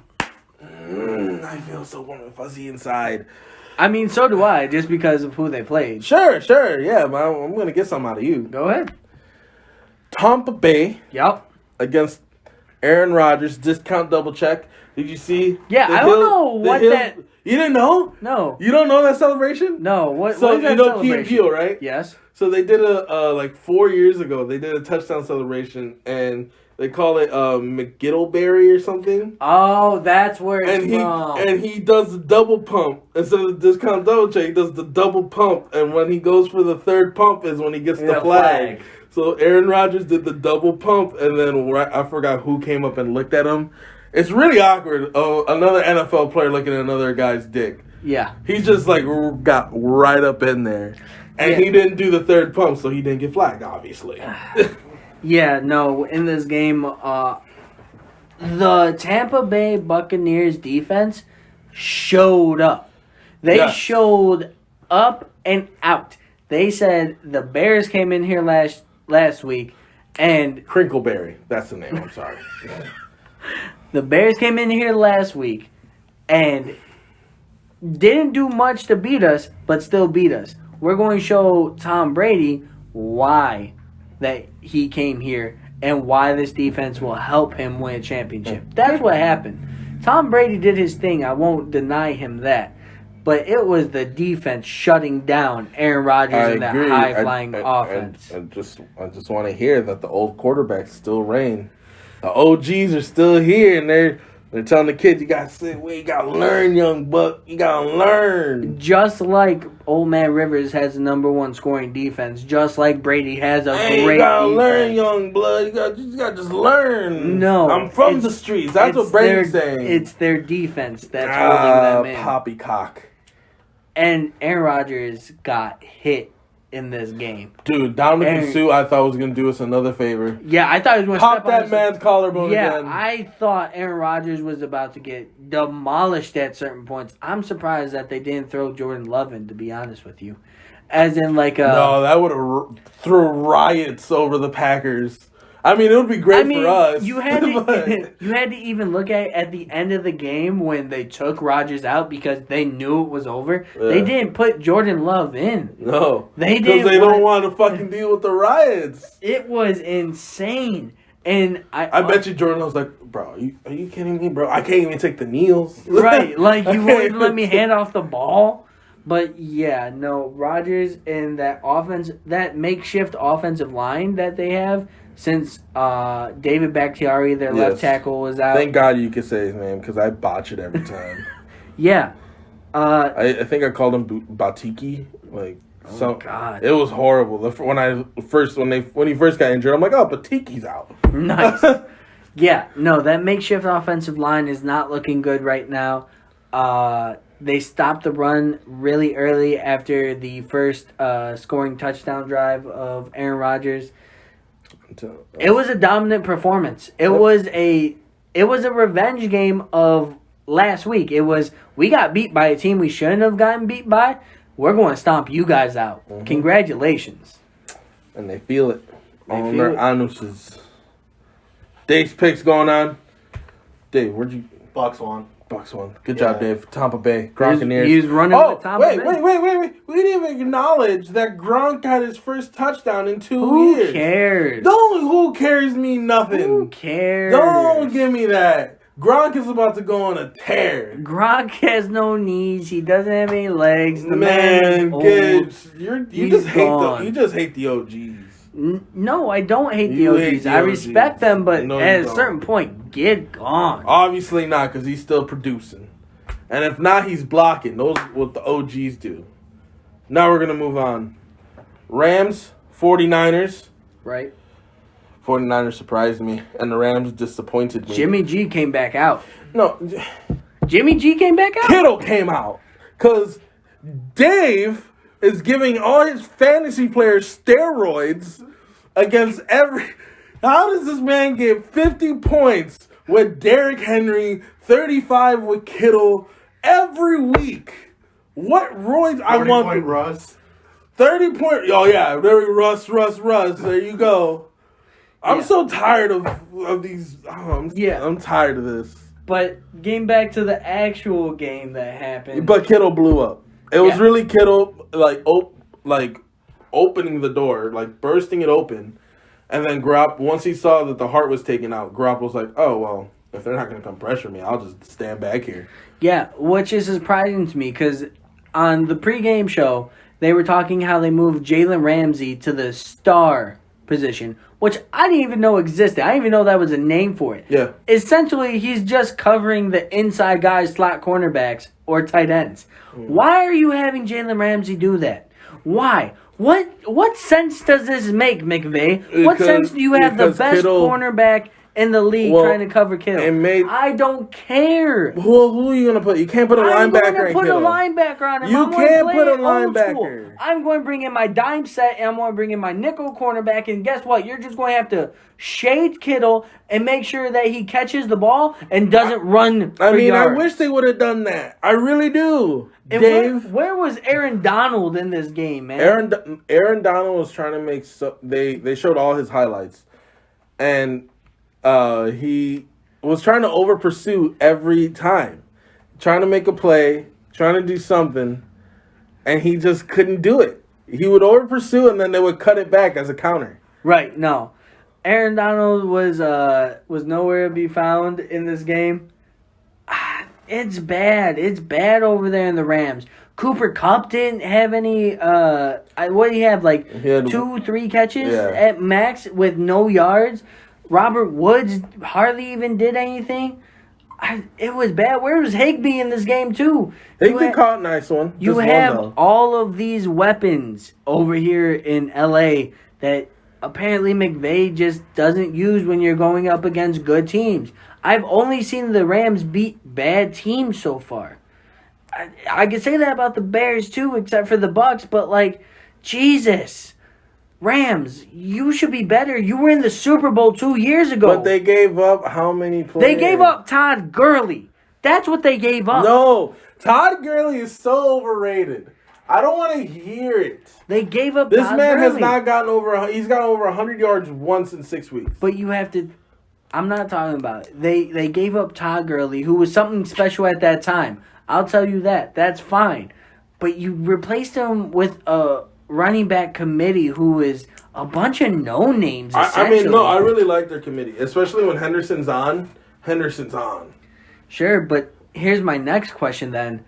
I feel so warm and fuzzy inside. I mean, so do I, just because of who they played. Sure. Yeah, but I'm going to get something out of you. Go ahead. Tampa Bay. Yep. Against Aaron Rodgers. Discount double check. Did you see? Yeah, I don't know what that... You didn't know? No. You don't know that celebration? No. What is that celebration? Key and Peele, right? Yes. So they did like 4 years ago, they did a touchdown celebration, and they call it McGittleberry or something. Oh, that's where it's from. And he does the double pump. Instead of the discount double check, he does the double pump. And when he goes for the third pump is when he gets the flag. So Aaron Rodgers did the double pump, and then I forgot who came up and looked at him. It's really awkward. Another NFL player looking at another guy's dick. Yeah. He just got right up in there. And he didn't do the third pump, so he didn't get flagged, obviously. Yeah, no, in this game, the Tampa Bay Buccaneers defense showed up. They showed up and out. They said the Bears came in here last week and Crinkleberry. That's the name. I'm sorry. the Bears came in here last week and didn't do much to beat us, but still beat us. We're going to show Tom Brady why that he came here and why this defense will help him win a championship. That's what happened. Tom Brady did his thing. I won't deny him that. But it was the defense shutting down Aaron Rodgers and that high-flying offense. I just want to hear that the old quarterbacks still reign. The OGs are still here, and they're telling the kids, you got to sit, you got to learn, young buck. You got to learn. Just like Old Man Rivers has the number one scoring defense, just like Brady has a great you got to defense. learn, young blood. You got to just learn. No. I'm from the streets. That's what Brady's saying. It's their defense that's holding them in. Poppycock. And Aaron Rodgers got hit in this game. Dude, Dominican Sue, I thought was going to do us another favor. Yeah, I thought he was going to pop that man's collarbone again. Yeah, I thought Aaron Rodgers was about to get demolished at certain points. I'm surprised that they didn't throw Jordan Love in, to be honest with you. As in, like a... No, that would have threw riots over the Packers. I mean, it would be great for us. You had to even look at the end of the game when they took Rodgers out because they knew it was over. Yeah. They didn't put Jordan Love in. No. They didn't. Because they don't want to fucking deal with the riots. It was insane. And I bet you Jordan Love's like, bro, are you kidding me, bro? I can't even take the kneels. Right. Like, you wouldn't let me hand off the ball. But, yeah, no, Rodgers and that offense, that makeshift offensive line that they have, since David Bakhtiari, their left tackle, was out. Thank God you could say his name, because I botch it every time. Yeah. I think I called him Batiki. Like, God. It was horrible. When he first got injured, I'm like, oh, Batiki's out. Nice. Yeah, no, that makeshift offensive line is not looking good right now. They stopped the run really early after the first scoring touchdown drive of Aaron Rodgers. It was a dominant performance. It was a revenge game of last week. It was, we got beat by a team we shouldn't have gotten beat by. We're going to stomp you guys out. Mm-hmm. Congratulations. And they feel it on their anuses. Dave's picks going on. Dave, where'd you... Bucks won. Good job, Dave. Tampa Bay. Gronkaneers. He's running with Tampa Bay. Wait. We didn't even acknowledge that Gronk got his first touchdown in 2 years. Who cares? Who cares me nothing. Who cares? Don't give me that. Gronk is about to go on a tear. Gronk has no knees. He doesn't have any legs. The man Gibbs, you just hate the OGs. No, I don't hate the OGs. I respect them, but at a certain point, get gone. Obviously not, because he's still producing. And if not, he's blocking. Those are what the OGs do. Now we're going to move on. Rams, 49ers. Right. 49ers surprised me, and the Rams disappointed me. Jimmy G came back out. No. Jimmy G came back out? Kittle came out. Because Dave is giving all his fantasy players steroids against every... How does this man get 50 points with Derrick Henry, 35 with Kittle every week? What roids I want? 30-point Russ. 30 point... Oh, yeah. Very Russ. There you go. I'm so tired of these... I'm tired of this. But getting back to the actual game that happened... But Kittle blew up. It was really Kittle, opening the door, like bursting it open. And then once he saw that the heart was taken out, Garoppolo was like, oh, well, if they're not going to come pressure me, I'll just stand back here. Yeah, which is surprising to me because on the pregame show, they were talking how they moved Jalen Ramsey to the star position, which I didn't even know existed. I didn't even know that was a name for it. Yeah. Essentially, he's just covering the inside guys, slot cornerbacks, or tight ends. Why are you having Jalen Ramsey do that? Why? What sense does this make, McVay? What sense do you have the best cornerback in the league trying to cover Kittle. I don't care. Who are you going to put? You can't put a linebacker in Kittle. I'm going to put a linebacker on him. You can't put a linebacker. I'm going to bring in my dime set, and I'm going to bring in my nickel cornerback, and guess what? You're just going to have to shade Kittle and make sure that he catches the ball and doesn't run for yards. I wish they would have done that. I really do. And Dave, where was Aaron Donald in this game, man? Aaron Donald was trying to make they showed all his highlights, and he was trying to over pursue every time, trying to make a play, trying to do something, and he just couldn't do it. He would over pursue, and then they would cut it back as a counter. Right? No, Aaron Donald was nowhere to be found in this game. It's bad. It's bad over there in the Rams. Cooper Kupp didn't have any. What did he have? Like he had 2-3 catches at max with no yards. Robert Woods hardly even did anything. It was bad. Where was Higbee in this game too? Higbee caught a nice one. You have all of these weapons over here in LA that apparently McVay just doesn't use when you're going up against good teams. I've only seen the Rams beat bad teams so far. I could say that about the Bears too, except for the Bucks, but like, Jesus. Rams, you should be better. You were in the Super Bowl 2 years ago. But they gave up how many players? They gave up Todd Gurley. That's what they gave up. No, Todd Gurley is so overrated. I don't want to hear it. They gave up This Todd man Gurley. has not gotten over. He's gotten over 100 yards once in 6 weeks. But you have to. I'm not talking about it. They gave up Todd Gurley, who was something special at that time. I'll tell you that. That's fine. But you replaced him with a running back committee who is a bunch of no-names, essentially. I really like their committee, especially when Henderson's on. Sure, but here's my next question then.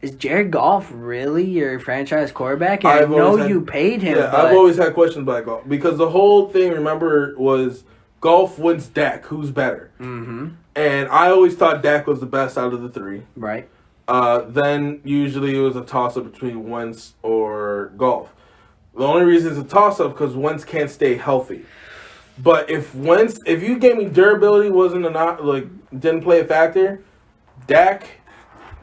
Is Jared Goff really your franchise quarterback? And I know you paid him. Yeah, but I've always had questions about Goff. Because the whole thing, remember, was Goff wins Dak. Who's better? Mm-hmm. And I always thought Dak was the best out of the three. Right. Then usually it was a toss-up between Wentz or Goff. The only reason it's a toss-up because Wentz can't stay healthy. But if you gave me durability didn't play a factor, Dak,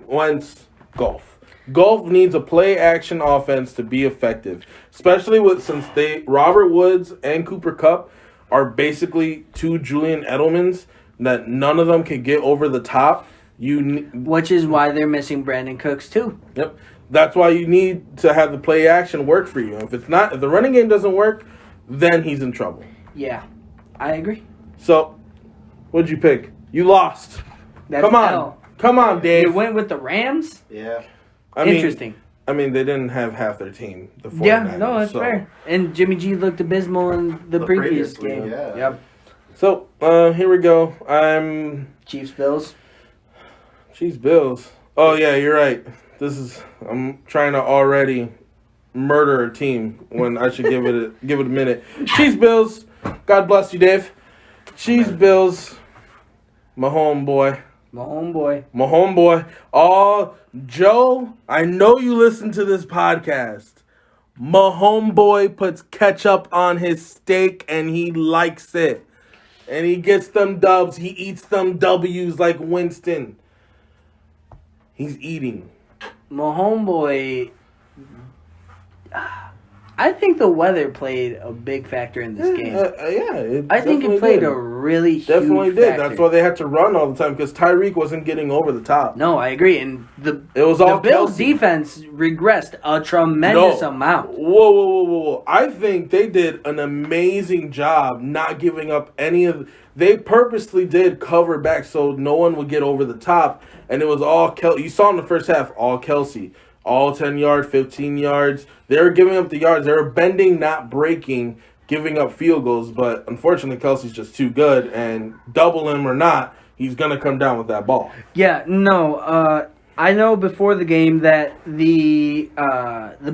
Wentz, Goff. Goff needs a play-action offense to be effective, especially since Robert Woods and Cooper Kupp are basically two Julian Edelmans that none of them can get over the top. Which is why they're missing Brandon Cooks too. Yep. That's why you need to have the play action work for you. If the running game doesn't work, then he's in trouble. Yeah, I agree. So, what'd you pick? You lost. Come on, Dave. You went with the Rams? Yeah. Interesting. They didn't have half their team. The 49ers, yeah, no, that's fair. And Jimmy G looked abysmal in the previous game. Yeah. Yep. So, here we go. Chiefs Bills. Oh yeah, you're right. I'm trying to already murder a team when I should give it a minute. Chiefs Bills. God bless you, Dave. Chiefs Bills. My homeboy. Oh, Joe, I know you listen to this podcast. My homeboy puts ketchup on his steak and he likes it. And he gets them dubs. He eats them W's like Winston. He's eating. My homeboy, I think the weather played a big factor in this game. I think it played a really huge definitely did. factor. That's why they had to run all the time because Tyreek wasn't getting over the top. No, I agree. And the Bills' Kelsey. defense regressed a tremendous amount. Whoa. I think they did an amazing job not giving up any of... They purposely did cover back so no one would get over the top. And it was all Kelsey. You saw in the first half, all Kelsey. All 10 yards, 15 yards. They were giving up the yards. They were bending, not breaking, giving up field goals. But unfortunately, Kelsey's just too good. And double him or not, he's going to come down with that ball. Yeah, no. I know before the game that the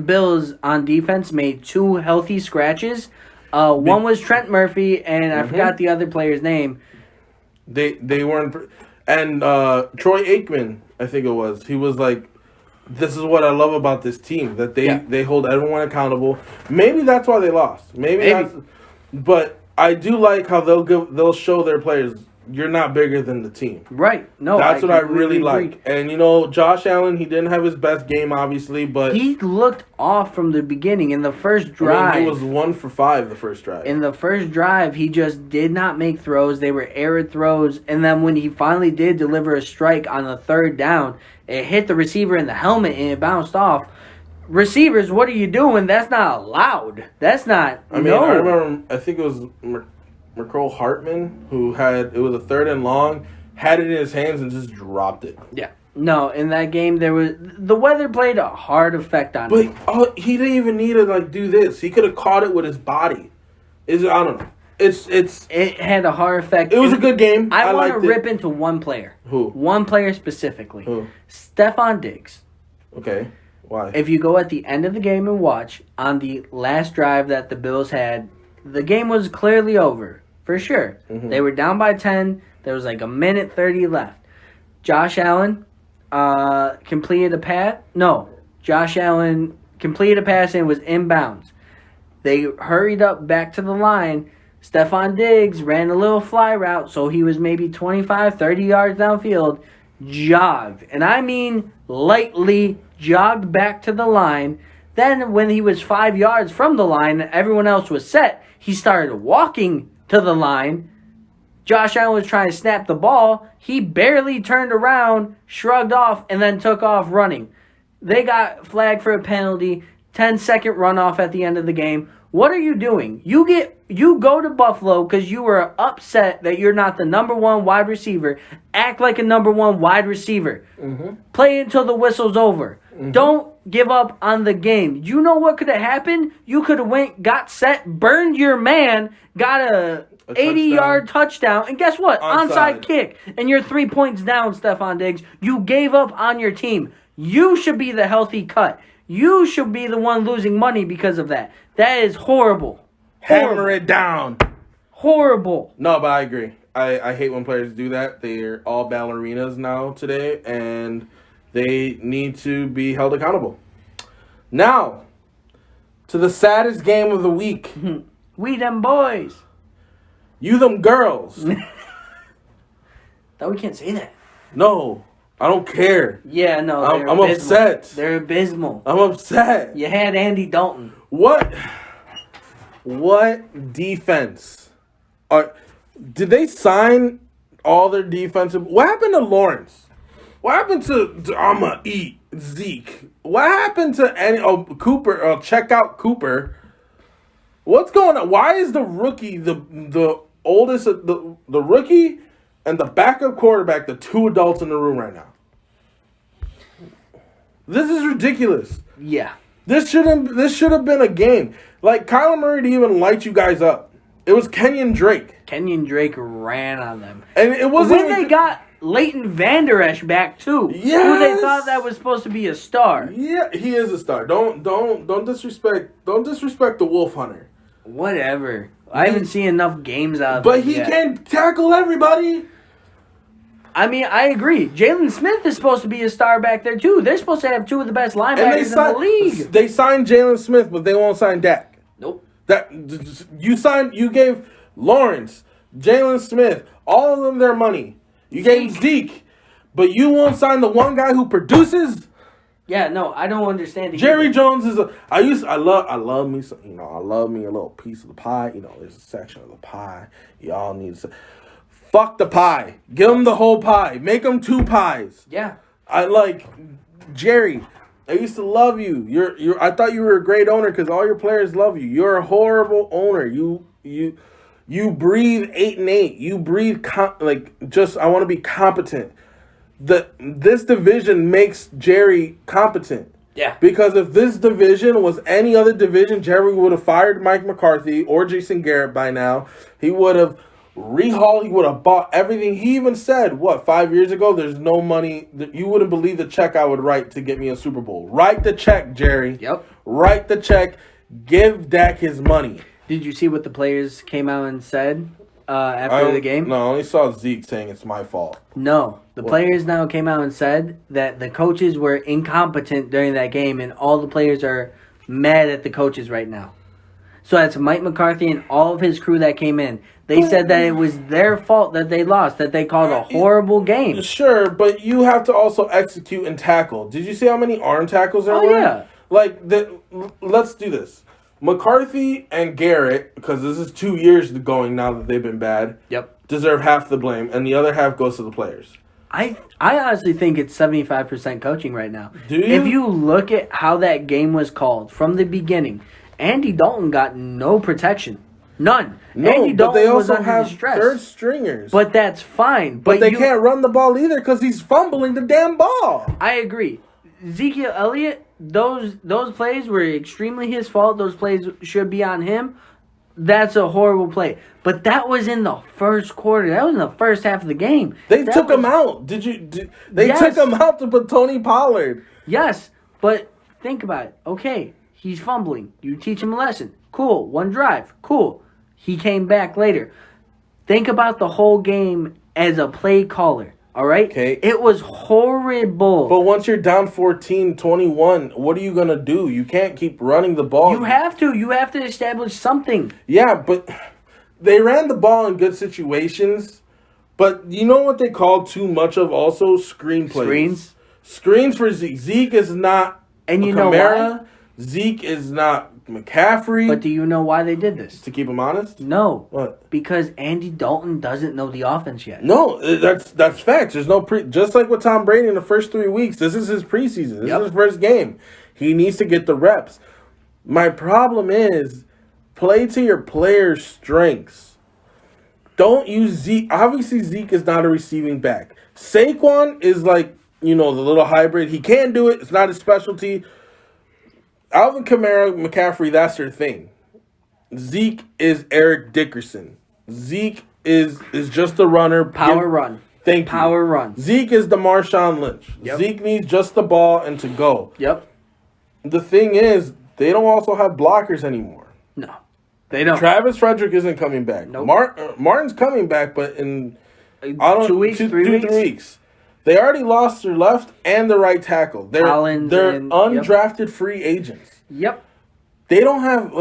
Bills on defense made 2 healthy scratches. One was Trent Murphy, and I forgot the other player's name. They weren't... And Troy Aikman, I think it was. He was like... This is what I love about this team, that they hold everyone accountable. Maybe that's why they lost. Maybe. But I do like how they'll show their players you're not bigger than the team. Right. No, That's what I really agree. like. And, Josh Allen, he didn't have his best game, obviously, but... He looked off from the beginning in the first drive. he was 1 for 5 the first drive. In the first drive, he just did not make throws. They were error throws. And then when he finally did deliver a strike on the third down, it hit the receiver in the helmet and it bounced off. Receivers, what are you doing? That's not allowed. That's not... I remember, I think it was... McCole Hartman, who it was a 3rd and long, had it in his hands and just dropped it. Yeah. No, in that game, the weather played a hard effect on him. But he didn't even need to do this. He could have caught it with his body. I don't know. It had a hard effect. It was a good game. I want to rip into one player. Who? One player specifically. Who? Stephon Diggs. Okay. Why? If you go at the end of the game and watch, on the last drive that the Bills had, the game was clearly over. For sure. Mm-hmm. They were down by 10. There was like a minute 30 left. Josh Allen completed a pass. No. Josh Allen completed a pass and was inbounds. They hurried up back to the line. Stephon Diggs ran a little fly route, so he was maybe 25, 30 yards downfield. Jogged. And I mean lightly jogged back to the line. Then when he was 5 yards from the line, everyone else was set. He started walking to the line. Josh Allen was trying to snap the ball. He barely turned around, shrugged off, and then took off running. They got flagged for a penalty, 10-second runoff at the end of the game. What are you doing? You go to Buffalo because you were upset that you're not the number 1 wide receiver. Act like a number 1 wide receiver. Mm-hmm. Play until the whistle's over. Mm-hmm. Don't give up on the game. You know what could have happened? You could have went, got set, burned your man, got a 80-yard touchdown, and guess what? Onside kick. And you're 3 points down, Stephon Diggs. You gave up on your team. You should be the healthy cut. You should be the one losing money because of that. That is horrible. Hammer it down. Horrible. No, but I agree. I hate when players do that. They're all ballerinas now today, and they need to be held accountable. Now, to the saddest game of the week. We them boys. You them girls. No, we can't say that. No, I don't care. Yeah, no, I'm upset. They're abysmal. I'm upset. You had Andy Dalton. What defense? Did they sign all their defensive? What happened to Lawrence? What happened to I'ma eat Zeke? What happened to Cooper? Check out Cooper. What's going on? Why is the rookie the oldest the rookie and the backup quarterback the 2 adults in the room right now? This is ridiculous. Yeah. This should have been a game. Like, Kyler Murray didn't even light you guys up. It was Kenyon Drake. Kenyon Drake ran on them. And it wasn't when they got Leighton Vander Esch back too. Yes. Who they thought that was supposed to be a star. Yeah, he is a star. Don't disrespect the Wolf Hunter. Whatever. I haven't seen enough games out of him. But he can tackle everybody. I mean, I agree. Jalen Smith is supposed to be a star back there, too. They're supposed to have 2 of the best linebackers in the league. They signed Jalen Smith, but they won't sign Dak. Nope. You gave Lawrence, Jalen Smith, all of them their money. You gave Zeke, but you won't sign the one guy who produces? Yeah, no, I don't understand it. Jerry Jones is I love me some, I love me a little piece of the pie. There's a section of the pie. Y'all need to fuck the pie. Give them the whole pie. Make them 2 pies. Yeah. I like Jerry. I used to love you. I thought you were a great owner because all your players love you. You're a horrible owner. You breathe 8-8. You breathe I want to be competent. This division makes Jerry competent. Yeah. Because if this division was any other division, Jerry would have fired Mike McCarthy or Jason Garrett by now. He would have rehauled. He would have bought everything. He even said, 5 years ago, there's no money. You wouldn't believe the check I would write to get me a Super Bowl. Write the check, Jerry. Yep. Write the check. Give Dak his money. Did you see what the players came out and said after the game? No, I only saw Zeke saying it's my fault. No. The players now came out and said that the coaches were incompetent during that game, and all the players are mad at the coaches right now. So that's Mike McCarthy and all of his crew that came in. They said that it was their fault that they lost, that they called a horrible game. Sure, but you have to also execute and tackle. Did you see how many arm tackles there were? Yeah. Like, let's do this. McCarthy and Garrett, because this is 2 years going now that they've been bad, deserve half the blame, and the other half goes to the players. I honestly think it's 75% coaching right now. Do you? If you look at how that game was called from the beginning, Andy Dalton got no protection. None. No, Andy but Dalton they was also under have stress. third stringers. But that's fine. But they can't run the ball either because he's fumbling the damn ball. I agree. Ezekiel Elliott, those plays were extremely his fault. Those plays should be on him. That's a horrible play. But that was in the first quarter. That was in the first half of the game. They took him out. They took him out to put Tony Pollard. Yes, but think about it. Okay, he's fumbling. You teach him a lesson. Cool. One drive. Cool. He came back later. Think about the whole game as a play caller. All right? Okay. It was horrible. But once you're down 14-21, what are you going to do? You can't keep running the ball. You have to. You have to establish something. Yeah, but they ran the ball in good situations. But you know what they call too much of also? Screen plays. Screens for Zeke. Zeke is not And you Kamara. know why? Zeke is not McCaffrey. But do you know why they did this? To keep him honest? No. What? Because Andy Dalton doesn't know the offense yet. No, that's facts. There's no just like with Tom Brady in the first 3 weeks. This is his preseason. This is his first game. He needs to get the reps. My problem is play to your players' strengths. Don't use Zeke. Obviously, Zeke is not a receiving back. Saquon is like, the little hybrid. He can do it. It's not his specialty. Alvin Kamara, McCaffrey, that's their thing. Zeke is Eric Dickerson. Zeke is just a runner. Power run. Thank you. Power run. Zeke is the Marshawn Lynch. Yep. Zeke needs just the ball and to go. Yep. The thing is, they don't also have blockers anymore. No, they don't. Travis Frederick isn't coming back. Nope. Martin's coming back, but in 2 weeks, 3 weeks. They already lost their left and the right tackle. They're undrafted free agents. Yep. They don't have,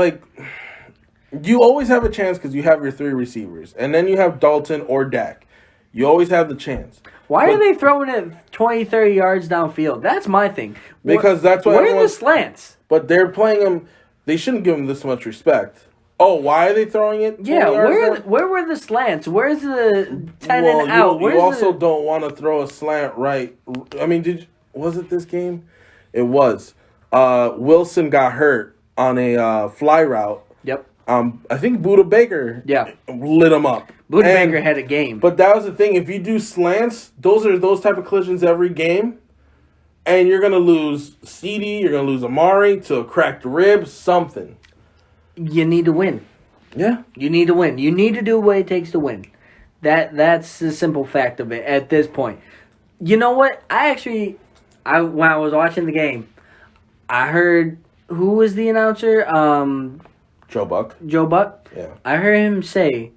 you always have a chance because you have your 3 receivers. And then you have Dalton or Dak. You always have the chance. Why are they throwing it 20, 30 yards downfield? That's my thing. Because that's what Where are the slants? But they're playing them. They shouldn't give them this much respect. Oh, why are they throwing it? Yeah, where were the slants? Where's the 10 and out? You also don't want to throw a slant right. I mean, was it this game? It was. Wilson got hurt on a fly route. Yep. I think Budda Baker lit him up. Budda Baker had a game. But that was the thing. If you do slants, those type of collisions every game. And you're going to lose CD, you're going to lose Amari to a cracked rib, something. You need to win. Yeah. You need to win. You need to do what it takes to win. That's the simple fact of it at this point. You know what? When I was watching the game, I heard, who was the announcer? Joe Buck. Joe Buck? Yeah. I heard him say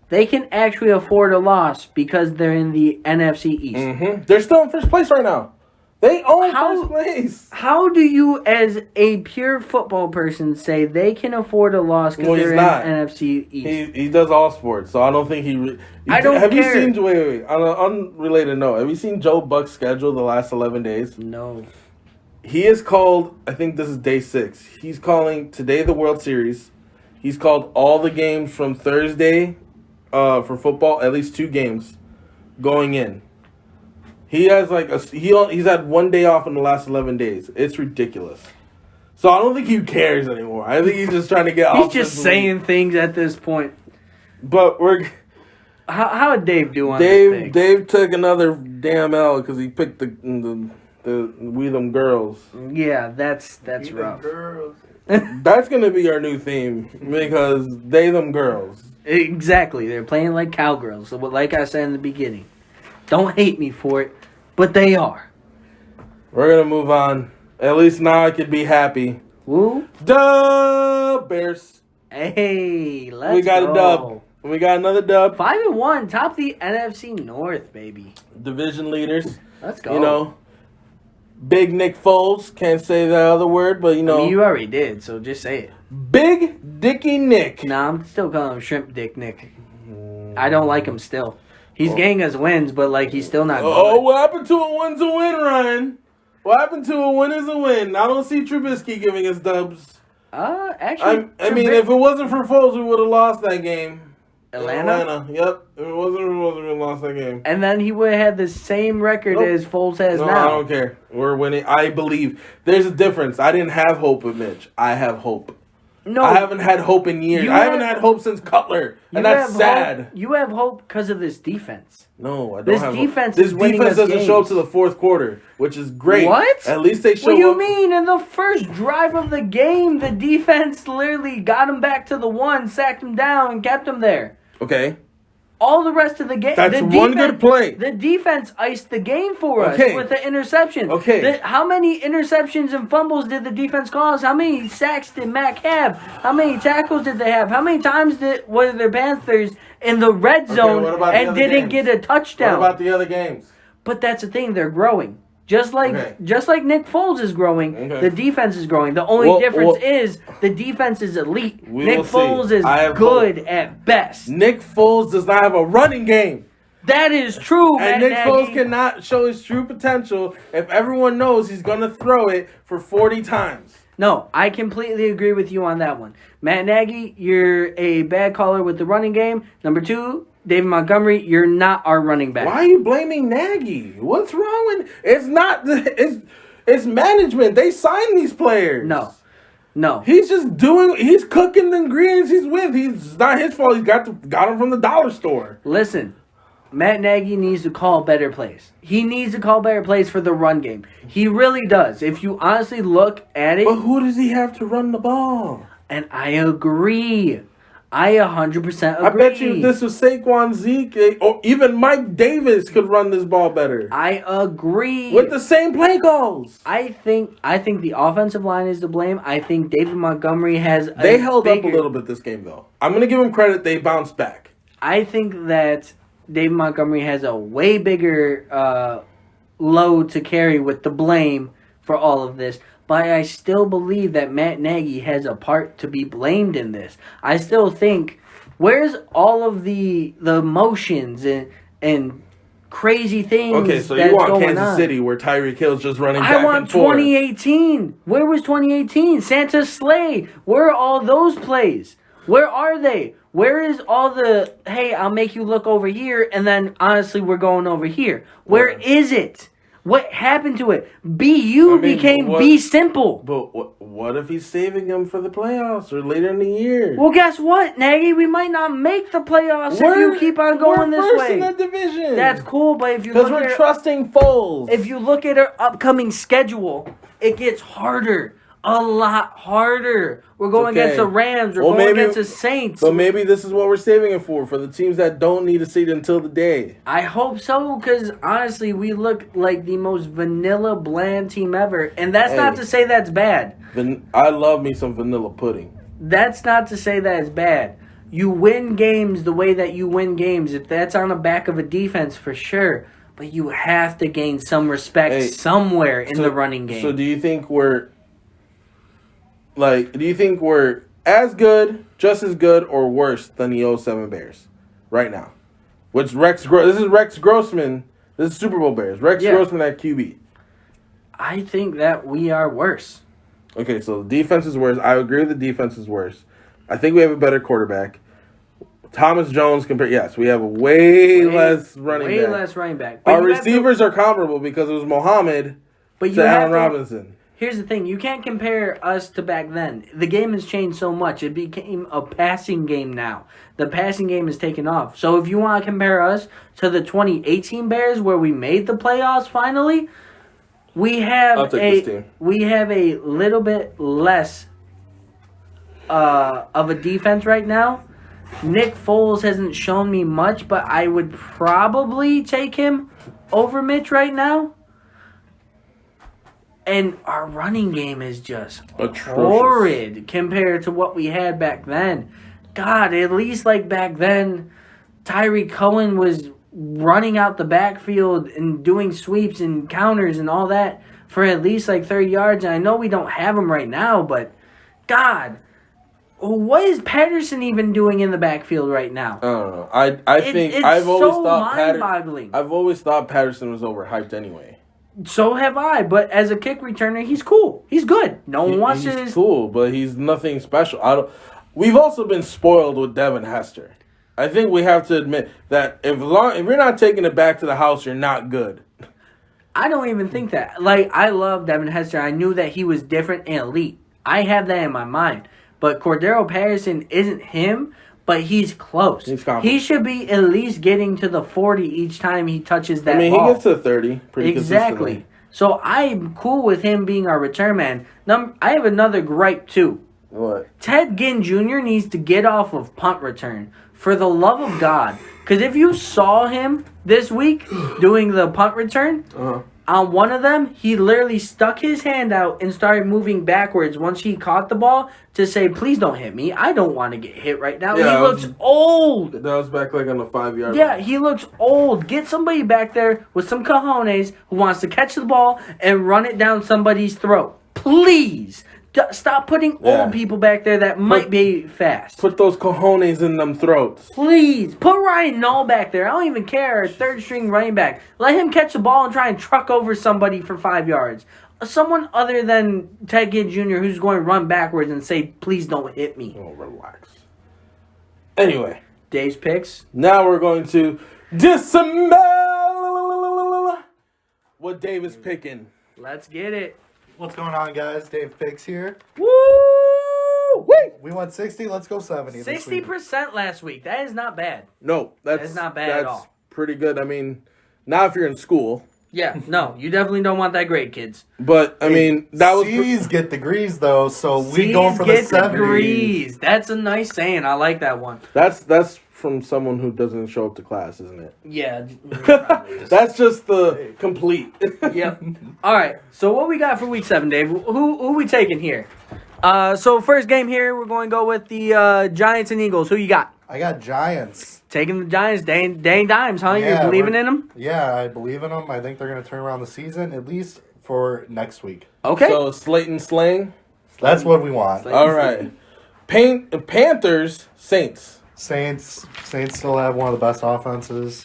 they can actually afford a loss because they're in the NFC East. Mm-hmm. They're still in first place right now. They own first place. How do you, as a pure football person, say they can afford a loss because they're in the NFC East? He does all sports, so I don't think he I don't have care. You seen, wait, on an unrelated note, have you seen Joe Buck's schedule the last 11 days? No. He has called, I think this is day 6. He's calling today the World Series. He's called all the games from Thursday for football, at least 2 games going in. He has he's had 1 day off in the last 11 days. It's ridiculous. So I don't think he cares anymore. I think he's just trying to get off. He's just saying things at this point. But how did Dave do on this thing? Dave took another damn L because he picked the We Them Girls. Yeah, that's rough. Girls. That's gonna be our new theme because they them girls. Exactly, they're playing like cowgirls. So, like I said in the beginning, don't hate me for it, but they are. We're gonna move on. At least now I could be happy. Woo! Dub Bears. Hey, let's go. We got a dub. We got another dub. 5-1, top the NFC North, baby. Division leaders. Let's go. You know, Big Nick Foles. Can't say the other word, but you know. I mean, you already did, so just say it. Big Dicky Nick. Nah, I'm still calling him Shrimp Dick Nick. I don't like him still. He's getting us wins, but like he's still not good. Oh, what happened to a win's a win, Ryan? What happened to a win is a win? I don't see Trubisky giving us dubs. Actually, I mean, if it wasn't for Foles, we would have lost that game. Atlanta? Yep. If it wasn't for Foles, we would have lost that game. And then he would have had the same record as Foles has No, now. I don't care. We're winning. I believe. There's a difference. I didn't have hope with Mitch. I have hope. No, I haven't had hope in years. I haven't had hope since Cutler. And that's sad. You have hope because of this defense. No, I don't This have defense hope. is This winning defense us doesn't show up games. to the fourth quarter, which is great. What? At least they show What do you up. mean? In the first drive of the game, the defense literally got him back to the one, sacked him down, and kept him there. Okay. All the rest of the game, That's one good play. The defense iced the game for us Okay. with the interception. Okay. How many interceptions and fumbles did the defense cause? How many sacks did Mac have? How many tackles did they have? How many times were the Panthers in the red zone what about the and other didn't games? get a touchdown? What about the other games? But that's the thing; they're growing. Just like Nick Foles is growing, Okay. the defense is growing. The only difference is the defense is elite. Nick will see. Foles is I have good at best. Nick Foles does not have a running game. That is true, And Matt Nick Nagy. Foles cannot show his true potential if everyone knows he's going to throw it for 40 times. No, I completely agree with you on that one. Matt Nagy, you're a bad caller with the running game. Number 2, David Montgomery, you're not our running back. Why are you blaming Nagy? What's wrong with it's not it's management. They sign these players. No. He's just he's cooking the ingredients he's with. It's not his fault. He got them from the dollar store. Listen, Matt Nagy needs to call better plays. He needs to call better plays for the run game. He really does. If you honestly look at it. But who does he have to run the ball? And I agree. I 100% agree. I bet you this was Saquon, Zeke, or even Mike Davis could run this ball better. I agree. With the same play calls. I think the offensive line is to blame. I think David Montgomery has They held up a little bit this game, though. I'm going to give them credit. They bounced back. I think that David Montgomery has a way bigger load to carry with the blame for all of this. But I still believe that Matt Nagy has a part to be blamed in this. I still think, where's all of the motions and crazy things? Okay, so that's you want going Kansas on? City where Tyreek Hill's just running back I want and forth. 2018. Where was 2018? Santa Slay. Where are all those plays? Where are they? Where is all the, hey, I'll make you look over here, and then honestly we're going over here? Where is it? What happened to it? Became Be Simple. But what if he's saving them for the playoffs or later in the year? Well, guess what, Nagy? We might not make the playoffs if you keep on going this first way. in the division. That's cool, but if you because look we're at trusting Foles. if you look at our upcoming schedule, it gets harder. A lot harder. We're going against the Rams. We're going against the Saints. So maybe this is what we're saving it for the teams that don't need to see it until the day. I hope so, because honestly, we look like the most vanilla, bland team ever. And that's not to say that's bad. I love me some vanilla pudding. That's not to say that it's bad. You win games the way that you win games. If that's on the back of a defense, for sure. But you have to gain some respect somewhere in the running game. So do you think we're as good, just as good, or worse than the 07 Bears right now? This is Rex Grossman. This is Super Bowl Bears. Grossman at QB. I think that we are worse. Okay, so the defense is worse. I agree with the defense is worse. I think we have a better quarterback. Thomas Jones yes, we have a way less running back. But our receivers are comparable because it was Mohammed to Allen Robinson. Here's the thing. You can't compare us to back then. The game has changed so much. It became a passing game now. The passing game has taken off. So if you want to compare us to the 2018 Bears where we made the playoffs finally, we have a little bit less of a defense right now. Nick Foles hasn't shown me much, but I would probably take him over Mitch right now. And our running game is just horrid compared to what we had back then. God, at least like back then, Tyreek Cohen was running out the backfield and doing sweeps and counters and all that. for at least like 30 yards. And I know we don't have him right now, but God, what is Patterson even doing in the backfield right now? I don't know. I think it's I've always so thought mind-boggling. I've always thought Patterson was overhyped anyway. So have I, but as a kick returner, he's cool. He's good. No one wants He's to. cool, but he's nothing special. We've also been spoiled with Devin Hester. I think we have to admit that if you're not taking it back to the house, you're not good. I don't even think that. Like, I love Devin Hester. I knew that he was different and elite. I have that in my mind. But Cordero Patterson isn't him, but he's close. He should be at least getting to the 40 each time he touches that ball. He gets to 30 pretty Exactly. consistently. So I'm cool with him being our return man. I have another gripe, too. What? Ted Ginn Jr. needs to get off of punt return. For the love of God. Because if you saw him this week doing the punt return, on one of them, he literally stuck his hand out and started moving backwards once he caught the ball to say, please don't hit me. I don't want to get hit right now. Yeah, he looks old. That was back like on the 5-yard line. Yeah, he looks old. Get somebody back there with some cojones who wants to catch the ball and run it down somebody's throat. Please. Stop putting old people back there that might be fast. Put those cojones in them throats. Please. Put Ryan Null back there. I don't even care. Third string running back. Let him catch the ball and try and truck over somebody for 5 yards. Someone other than Ted Ginn Jr. who's going to run backwards and say, please don't hit me. Oh, relax. Anyway. Dave's picks. Now we're going to disembowel what Dave is picking. Let's get it. What's going on, guys? Dave Picks here. Woo! We won 60. Let's go 70. 60% last week. That is not bad. No, that's not bad at all. That's pretty good. I mean, not if you're in school. Yeah, no, you definitely don't want that grade, kids. But I mean, that was C's get degrees though, so we C's going for the get 70s. degrees. That's a nice saying. I like that one. that's from someone who doesn't show up to class, isn't it? Yeah. That's just the complete. Yep. All right. So what we got for week 7, Dave? Who we taking here? So first game here, we're going to go with the Giants and Eagles. Who you got? I got Giants. Taking the Giants. Dang dimes, huh? Yeah, You're believing in them? Yeah, I believe in them. I think they're going to turn around the season, at least for next week. Okay. So Slayton slang. That's what we want. All right. Panthers, Saints. Saints still have one of the best offenses.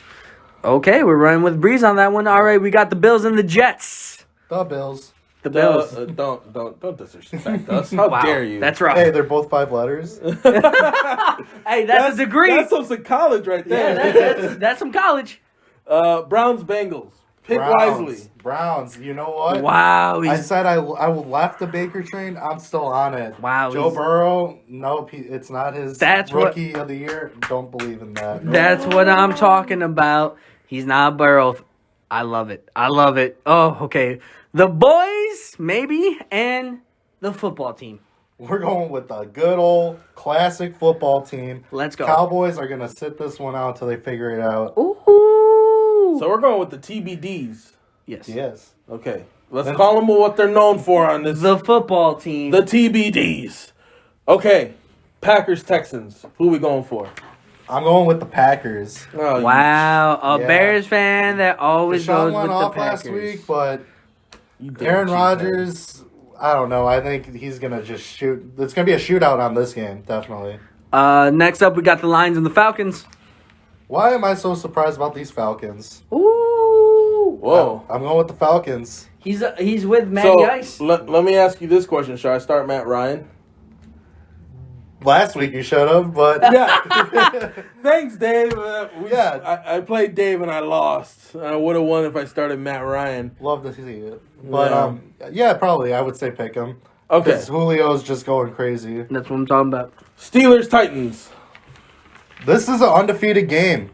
Okay, we're running with Breeze on that one. All right, we got the Bills and the Jets. The Bills. The Bills. Don't disrespect us. How dare you? That's rough. Hey, they're both 5 letters. Hey, that's a degree. That's some college right there. Yeah, that's some college. Browns, Bengals. Pick wisely. Browns. You know what? Wow. I said I left the Baker train. I'm still on it. Wow. Joe Burrow. Nope. It's not his rookie of the year. Don't believe in that. That's what I'm talking about. He's not Burrow. I love it. Oh, okay. The boys, maybe, and the football team. We're going with the good old classic football team. Let's go. Cowboys are going to sit this one out until they figure it out. Ooh. So we're going with the TBDs. Yes. Okay. Let's call them what they're known for on this. The football team. The TBDs. Okay. Packers, Texans. Who we going for? I'm going with the Packers. Oh, wow. A Bears fan that always goes with the Packers. last week, but Aaron Rodgers, I don't know. I think he's going to just shoot. It's going to be a shootout on this game, definitely. Next up, we got the Lions and the Falcons. Why am I so surprised about these Falcons? Ooh. Whoa. I'm going with the Falcons. He's with Matty Ice. Let me ask you this question. Should I start Matt Ryan? Last week you should have, but... Yeah. Thanks, Dave. Yeah. I played Dave and I lost. I would have won if I started Matt Ryan. Love to see it. But, yeah, probably. I would say pick him. Okay. Because Julio's just going crazy. That's what I'm talking about. Steelers, Titans. This is an undefeated game.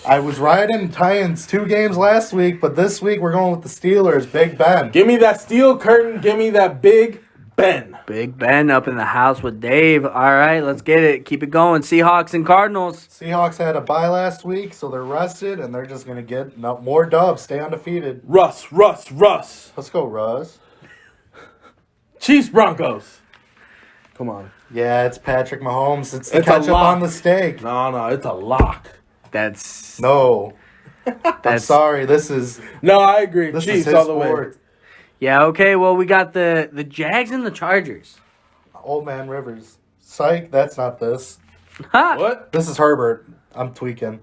I was riding Titans 2 games last week, but this week we're going with the Steelers. Big Ben. Give me that steel curtain. Give me that Big Ben. Big Ben up in the house with Dave. All right, let's get it. Keep it going. Seahawks and Cardinals. Seahawks had a bye last week, so they're rested, and they're just going to get more dubs. Stay undefeated. Russ. Let's go, Russ. Chiefs, Broncos. Come on. Yeah, it's Patrick Mahomes. It's the It's a ketchup lock. on the steak. No, it's a lock. That's No. I'm sorry. This is No, I agree. this Chiefs is his all the way. sport. Yeah, okay, well, we got the Jags and the Chargers. Old man Rivers. Psych, that's not this. Ha! What? This is Herbert. I'm tweaking.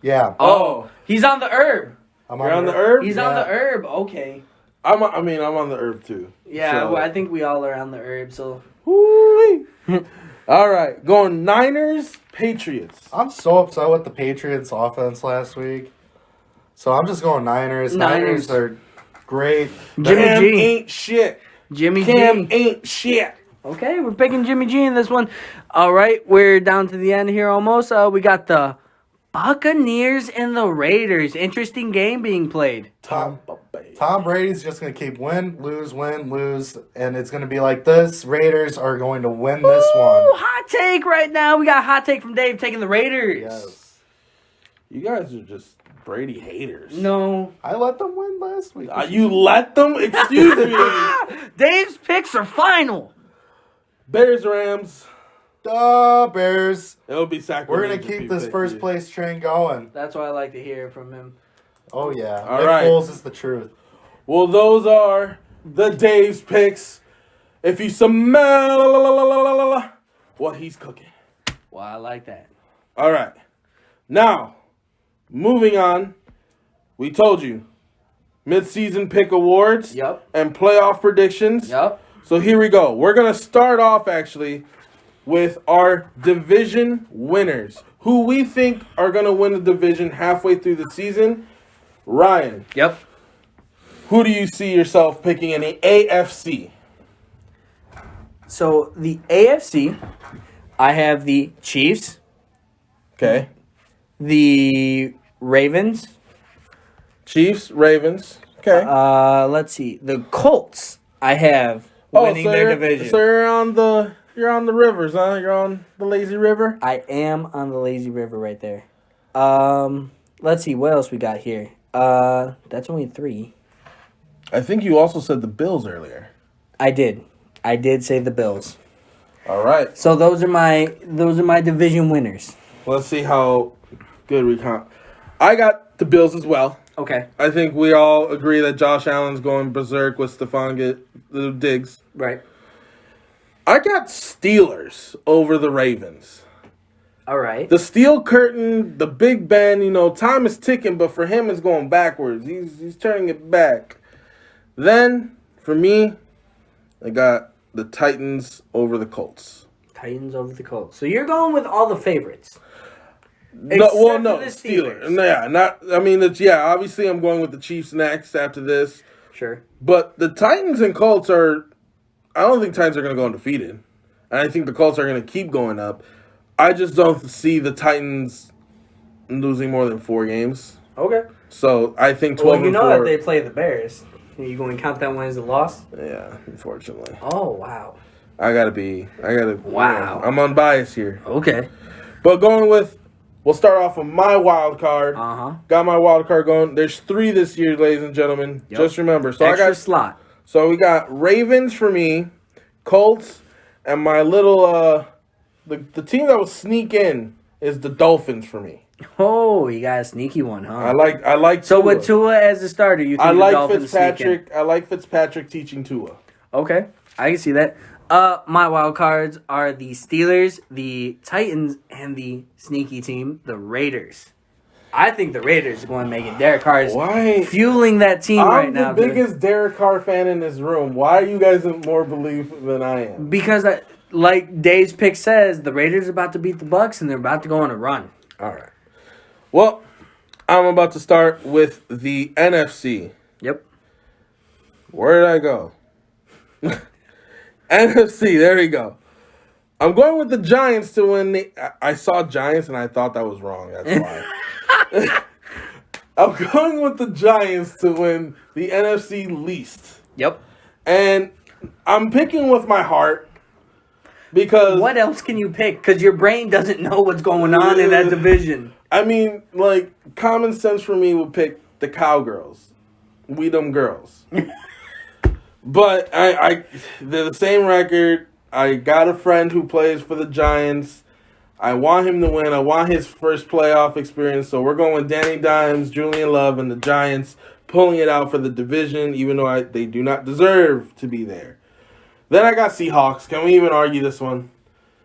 Yeah. Oh, he's on the herb. You're on the herb? He's on the herb. Okay. I'm on the herb too. Yeah, So- well, I think we all are on the herb, so. Woo-wee. All right, going Niners, Patriots. I'm so upset with the Patriots offense last week. So I'm just going Niners. Niners are great. Jimmy Cam G. ain't shit. Jimmy Cam G. ain't shit. Okay, we're picking Jimmy G in this one. All right, we're down to the end here almost. We got the Buccaneers and the Raiders. Interesting game being played. Tampa Bay. Tom Brady's just going to keep win, lose, and it's going to be like this. Raiders are going to win this Ooh, one. hot take right now. We got a hot take from Dave taking the Raiders. Yes. You guys are just Brady haters. No. I let them win last week. You let them? Excuse me. Dave's picks are final. Bears, Rams. Bears. It'll be Sacramento. We're going to keep this first place train going. That's what I like to hear from him. Oh, yeah. All Nick right. Foles is the truth. Well, those are the Dave's picks. If you smell what he's cooking. Well, I like that. All right. Now, moving on. We told you. Mid-season pick awards. Yep. And playoff predictions. Yep. So here we go. We're going to start off, actually, with our division winners. Who we think are going to win the division halfway through the season. Ryan, Yep. who do you see yourself picking in the AFC? So the AFC, I have the Chiefs, Okay. the Ravens. Chiefs, Ravens. Okay. Let's see, the Colts. I have winning their division. So you're on the rivers, huh? You're on the lazy river. I am on the lazy river right there. Let's see what else we got here. That's only 3. I think you also said the Bills earlier. I did say the Bills. All right. So those are my division winners. Let's see how good we count. I got the Bills as well. Okay. I think we all agree that Josh Allen's going berserk with Stephon Diggs. Right. I got Steelers over the Ravens. All right. The steel curtain, the Big Ben, time is ticking, but for him it's going backwards. He's turning it back. Then, for me, I got the Titans over the Colts. Titans over the Colts. So you're going with all the favorites. No, Except for the Steelers. Steelers. Yeah, obviously I'm going with the Chiefs next after this. Sure. But the Titans and Colts I don't think Titans are going to go undefeated. And I think the Colts are going to keep going up. I just don't see the Titans losing more than 4 games. Okay. So I think 12 Well, you and know 4. that they play the Bears. Are you going to count that one as a loss? Yeah, unfortunately. Oh, wow. Wow. I'm unbiased here. Okay. But we'll start off with my wild card. Uh-huh. Got my wild card going. There's 3 this year, ladies and gentlemen. Yep. Just remember. So Extra slot. So we got Ravens for me, Colts, and my little the team that will sneak in is the Dolphins for me. Oh, you got a sneaky one, huh? I like So Tua. with Tua as the starter, you think I the like Dolphins sneak in? Fitzpatrick. I like Fitzpatrick teaching Tua. Okay, I can see that. My wild cards are the Steelers, the Titans, and the sneaky team, the Raiders. I think the Raiders are going to make it. Derek Carr is Why? fueling that team right I'm now. the biggest Derek Carr fan in this room. Why are you guys in more belief than I am? Because, like Dave's pick says, the Raiders are about to beat the Bucs and they're about to go on a run. All right. Well, I'm about to start with the NFC. Yep. Where did I go? NFC, there we go. I'm going with the Giants to win I saw Giants and I thought that was wrong. That's why. I'm going with the Giants to win the NFC least. Yep. And I'm picking with my heart because... What else can you pick? Because your brain doesn't know what's going on in that division. I mean, common sense for me would pick the Cowgirls. We them girls. But they're the same record. I got a friend who plays for the Giants. I want him to win. I want his first playoff experience. So we're going with Danny Dimes, Julian Love, and the Giants pulling it out for the division, even though they do not deserve to be there. Then I got Seahawks. Can we even argue this one?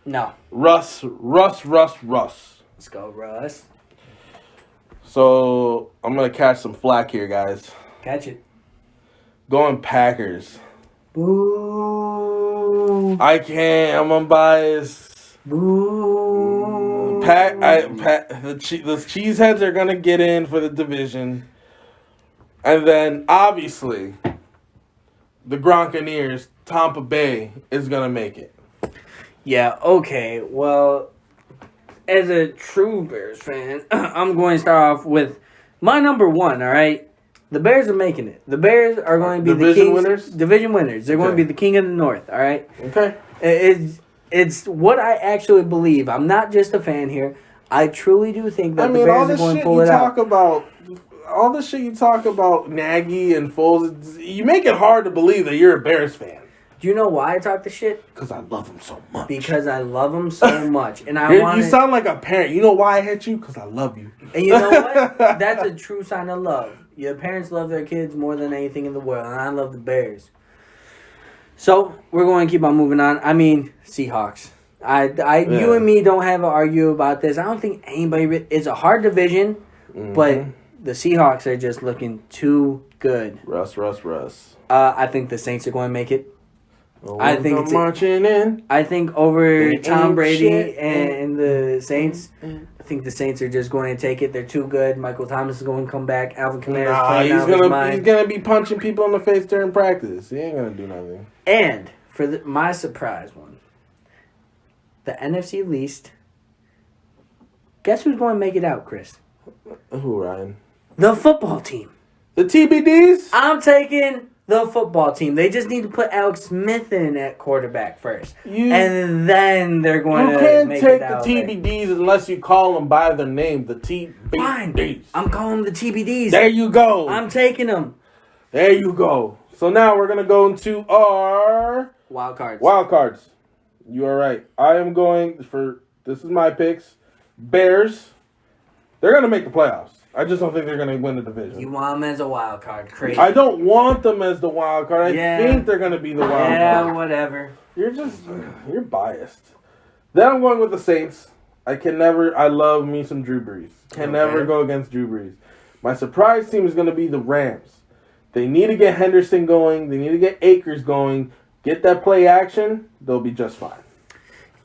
No. Russ. Let's go, Russ. So I'm going to catch some flack here, guys. Catch it. Going Packers. Boo. I can't. I'm unbiased. Boo. The Cheeseheads are going to get in for the division. And then, obviously, the Gronkaneers, Tampa Bay, is going to make it. Yeah, okay. Well, as a true Bears fan, I'm going to start off with my number one, all right? The Bears are making it. The Bears are going to be division winners? Division winners. They're going to be the king of the North, all right? Okay. It's what I actually believe. I'm not just a fan here. I truly do think that the Bears are going to pull it out. All the shit you talk about, Nagy and Foles, you make it hard to believe that you're a Bears fan. Do you know why I talk this shit? Because I love them so much. Because I love them so much. And you sound like a parent. You know why I hit you? Because I love you. And you know what? That's a true sign of love. Your parents love their kids more than anything in the world. And I love the Bears. So, we're going to keep on moving on. I mean, Seahawks. You and me don't have an argue about this. I don't think anybody... It's a hard division, but the Seahawks are just looking too good. Russ. I think the Saints are going to make it. I think marching in. I think over Tom Brady and the Saints, I think the Saints are just going to take it. They're too good. Michael Thomas is going to come back. Alvin Kamara is playing out of his mind. He's going to be punching people in the face during practice. He ain't going to do nothing. And for my surprise one, the NFC least. Guess who's going to make it out, Chris? Who, Ryan? The football team. The TBDs? I'm taking the football team. They just need to put Alex Smith in at quarterback first. And then they're going to make it out. You can't take the TBDs unless you call them by their name. The TBDs. Fine. I'm calling them the TBDs. There you go. I'm taking them. There you go. So now we're going to go into our... Wild cards. You are right. I am going for... This is my picks. Bears. They're going to make the playoffs. I just don't think they're going to win the division. You want them as a wild card. Crazy. I don't want them as the wild card. I think they're going to be the wild card. Yeah, whatever. You're biased. Then I'm going with the Saints. I love me some Drew Brees. Can never go against Drew Brees. My surprise team is going to be the Rams. They need to get Henderson going. They need to get Akers going. Get that play action. They'll be just fine.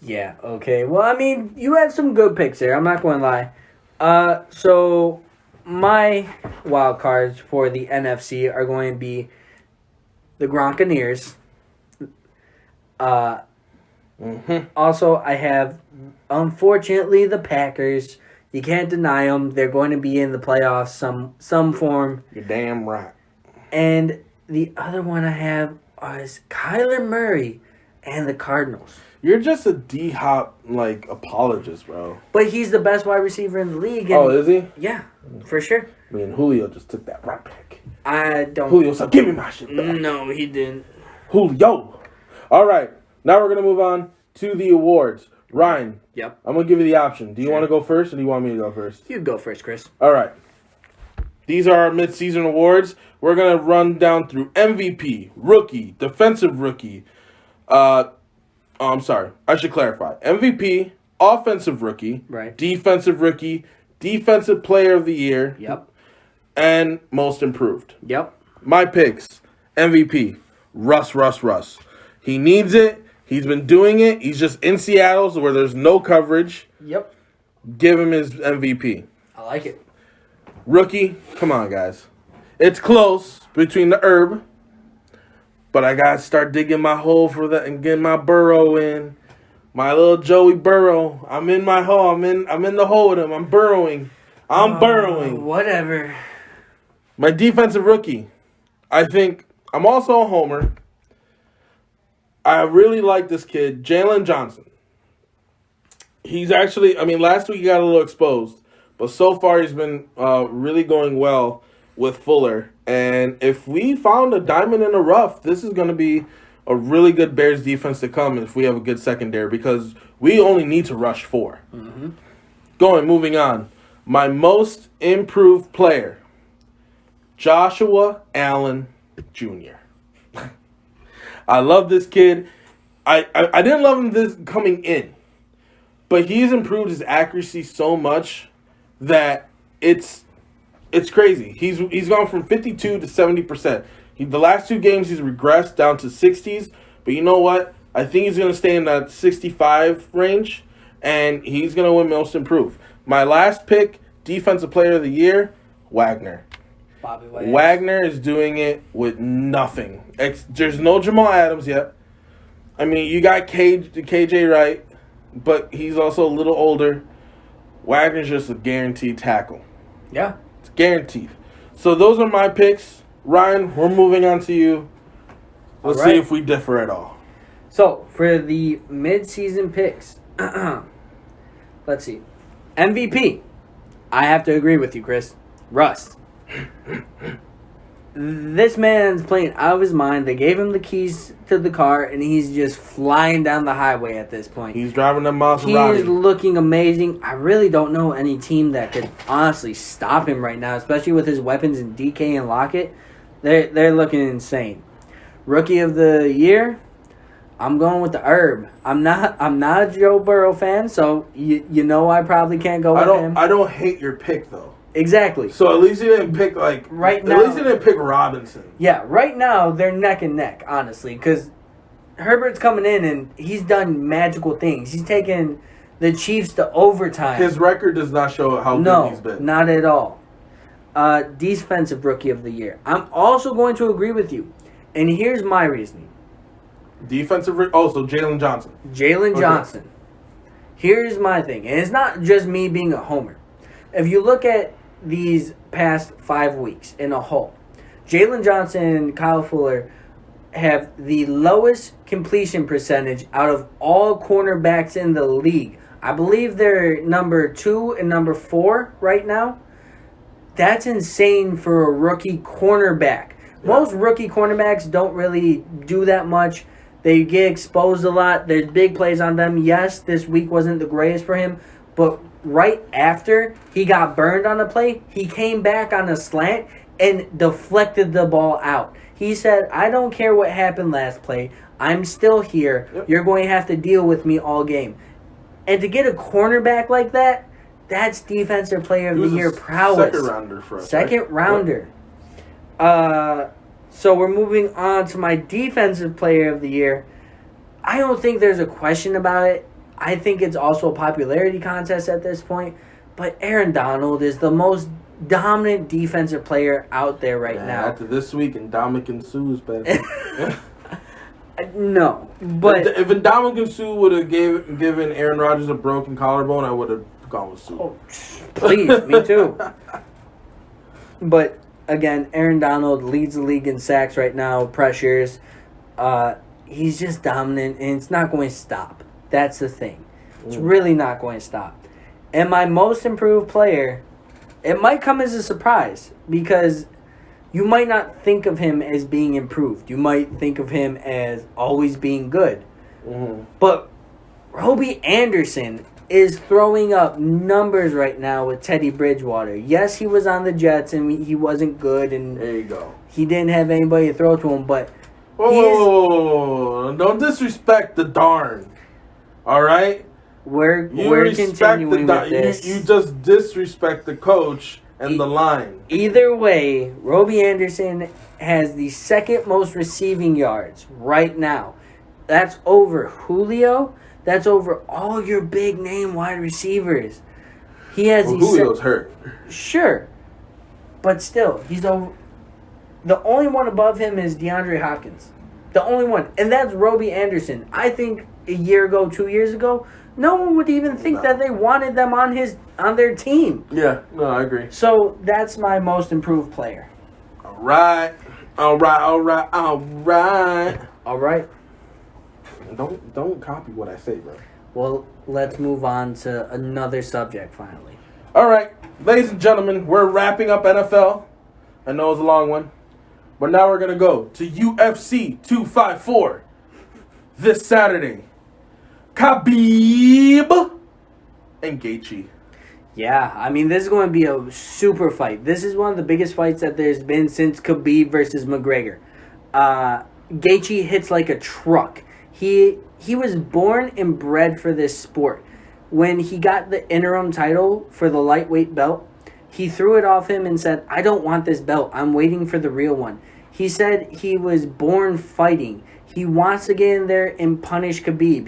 Yeah, okay. Well, I mean, you had some good picks there. I'm not going to lie. So... My wild cards for the NFC are going to be the Gronkaneers. Also, I have, unfortunately, the Packers. You can't deny them. They're going to be in the playoffs some form. You're damn right. And the other one I have is Kyler Murray and the Cardinals. You're just a D-Hop, apologist, bro. But he's the best wide receiver in the league. And is he? Yeah, for sure. I mean, Julio just took that right back. I don't... Julio said, give me my shit back. No, he didn't. Julio. All right. Now we're going to move on to the awards. Ryan. Yep. I'm going to give you the option. Do you want to go first or do you want me to go first? You go first, Chris. All right. These are our mid-season awards. We're going to run down through MVP, rookie, defensive rookie, I'm sorry. I should clarify. MVP, offensive rookie, right. Defensive rookie, defensive player of the year, yep, and most improved. Yep. My picks, MVP, Russ. He needs it. He's been doing it. He's just in Seattle where there's no coverage. Yep. Give him his MVP. I like it. Rookie, come on, guys. It's close between the herb. But I gotta start digging my hole for that and getting my burrow in. My little Joey Burrow. I'm in my hole. I'm in the hole with him. I'm burrowing. Burrowing. Whatever. My defensive rookie. I think I'm also a homer. I really like this kid, Jalen Johnson. He's actually, last week he got a little exposed. But so far he's been really going well with Fuller. And if we found a diamond in the rough, this is going to be a really good Bears defense to come if we have a good secondary because we only need to rush 4. Mm-hmm. Moving on. My most improved player, Joshua Allen Jr. I love this kid. I didn't love him this coming in, but he's improved his accuracy so much that it's crazy. He's gone from 52 to 70%. The last 2 games he's regressed down to 60s, but you know what? I think he's going to stay in that 65 range, and he's going to win Most Improved. My last pick, Defensive Player of the Year, Wagner. Bobby Wagner. Wagner is doing it with nothing. There's no Jamal Adams yet. I mean, you got KJ Wright, but he's also a little older. Wagner's just a guaranteed tackle. Yeah. It's guaranteed. So those are my picks. Ryan, we're moving on to you. Let's see if we differ at all. So, for the mid-season picks, let's see. MVP. I have to agree with you, Chris. Russ. This man's playing out of his mind. They gave him the keys to the car, and he's just flying down the highway at this point. He's driving a Maserati. He is looking amazing. I really don't know any team that could honestly stop him right now, especially with his weapons in DK and Lockett. They're looking insane. Rookie of the year, I'm going with the Herb. I'm not a Joe Burrow fan, so you know I probably can't go with him. I don't hate your pick though. Exactly. So at least you didn't pick right now. At least you didn't pick Robinson. Yeah, right now they're neck and neck, honestly, because Herbert's coming in and he's done magical things. He's taken the Chiefs to overtime. His record does not show how good he's been. No, not at all. Defensive Rookie of the Year. I'm also going to agree with you, and here's my reasoning. Defensive. So Jalen Johnson. Jalen Johnson. Here's my thing, and it's not just me being a homer. If you look at these past 5 weeks in a whole, Jalen Johnson and Kyle Fuller have the lowest completion percentage out of all cornerbacks in the league. I believe they're number 2 and number 4 right now. That's insane for a rookie cornerback. Most rookie cornerbacks don't really do that much. They get exposed a lot. There's big plays on them. Yes, this week wasn't the greatest for him, but right after he got burned on a play, he came back on a slant and deflected the ball out. He said, I don't care what happened last play. I'm still here. Yep. You're going to have to deal with me all game. And to get a cornerback like that, that's Defensive Player of the Year prowess. Second rounder for us. Second rounder. So we're moving on to my Defensive Player of the Year. I don't think there's a question about it. I think it's also a popularity contest at this point. But Aaron Donald is the most dominant defensive player out there right now. After this week, Ndamukong Suh's back. No, but if Ndamukong Suh would have given Aaron Rodgers a broken collarbone, I would have gone with Suh. Oh, please, me too. But again, Aaron Donald leads the league in sacks right now, pressures. He's just dominant, and it's not going to stop. That's the thing. It's really not going to stop. And my most improved player, it might come as a surprise because you might not think of him as being improved. You might think of him as always being good. Mm-hmm. But Robbie Anderson is throwing up numbers right now with Teddy Bridgewater. Yes, he was on the Jets and he wasn't good. And there you go. He didn't have anybody to throw to him, but whoa, don't disrespect the darn. All right? We're continuing with this. You just disrespect the coach and the line. Either way, Robbie Anderson has the second most receiving yards right now. That's over Julio. That's over all your big name wide receivers. He has Julio's hurt. Sure. But still, he's over. The only one above him is DeAndre Hopkins. The only one. And that's Robbie Anderson. I think a year ago, 2 years ago, no one would even think that they wanted them on their team. Yeah, no, I agree. So that's my most improved player. All right. Don't copy what I say, bro. Well, let's move on to another subject finally. All right, ladies and gentlemen, we're wrapping up NFL. I know it's a long one, but now we're gonna go to UFC 254 this Saturday. Khabib and Gaethje. Yeah, I mean, this is going to be a super fight. This is one of the biggest fights that there's been since Khabib versus McGregor. Gaethje hits like a truck. He was born and bred for this sport. When he got the interim title for the lightweight belt, he threw it off him and said, "I don't want this belt. I'm waiting for the real one." He said he was born fighting. He wants to get in there and punish Khabib.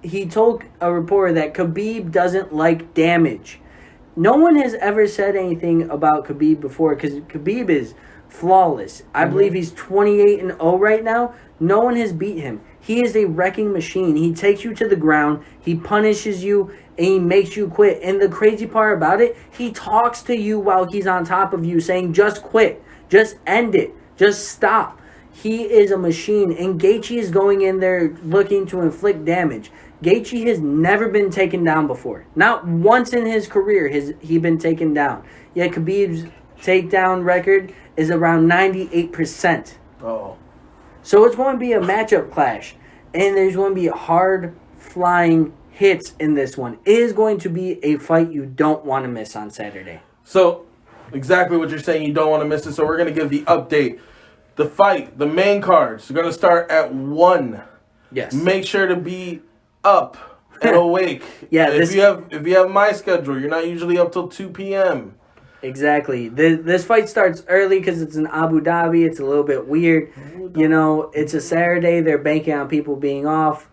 He told a reporter that Khabib doesn't like damage. No one has ever said anything about Khabib before because Khabib is flawless. I believe he's 28-0 right now. No one has beat him. He is a wrecking machine. He takes you to the ground, he punishes you, and he makes you quit. And the crazy part about it, he talks to you while he's on top of you saying, just quit. Just end it. Just stop. He is a machine, and Gaethje is going in there looking to inflict damage. Gaethje has never been taken down before. Not once in his career has he been taken down. Yet Khabib's takedown record is around 98%. Oh. So it's going to be a matchup clash. And there's going to be hard flying hits in this one. It is going to be a fight you don't want to miss on Saturday. So, exactly what you're saying, you don't want to miss it. So we're going to give the update. The fight, the main cards, are going to start at 1. Yes. Make sure to be up and awake. Yeah. If you have my schedule, you're not usually up till 2 p.m. Exactly. This fight starts early because it's in Abu Dhabi. It's a little bit weird. You know, it's a Saturday. They're banking on people being off.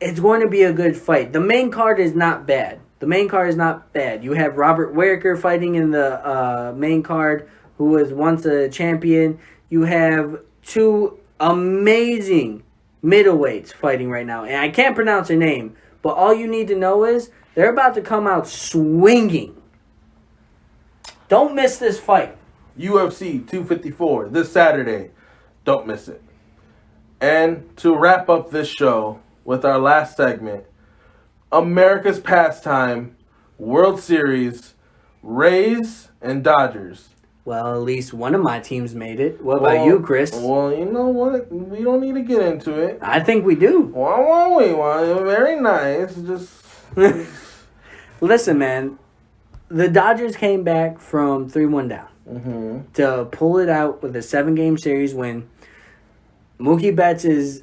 It's going to be a good fight. The main card is not bad. You have Robert Whittaker fighting in the main card, who was once a champion. You have 2 amazing middleweights fighting right now. And I can't pronounce their name, but all you need to know is they're about to come out swinging. Don't miss this fight. UFC 254 this Saturday. Don't miss it. And to wrap up this show with our last segment, America's pastime, World Series, Rays and Dodgers. Well, at least one of my teams made it. What about you, Chris? Well, you know what? We don't need to get into it. I think we do. Why won't we? Well, very nice. Just Listen, man. The Dodgers came back from 3-1 down to pull it out with a 7-game series win. Mookie Betts is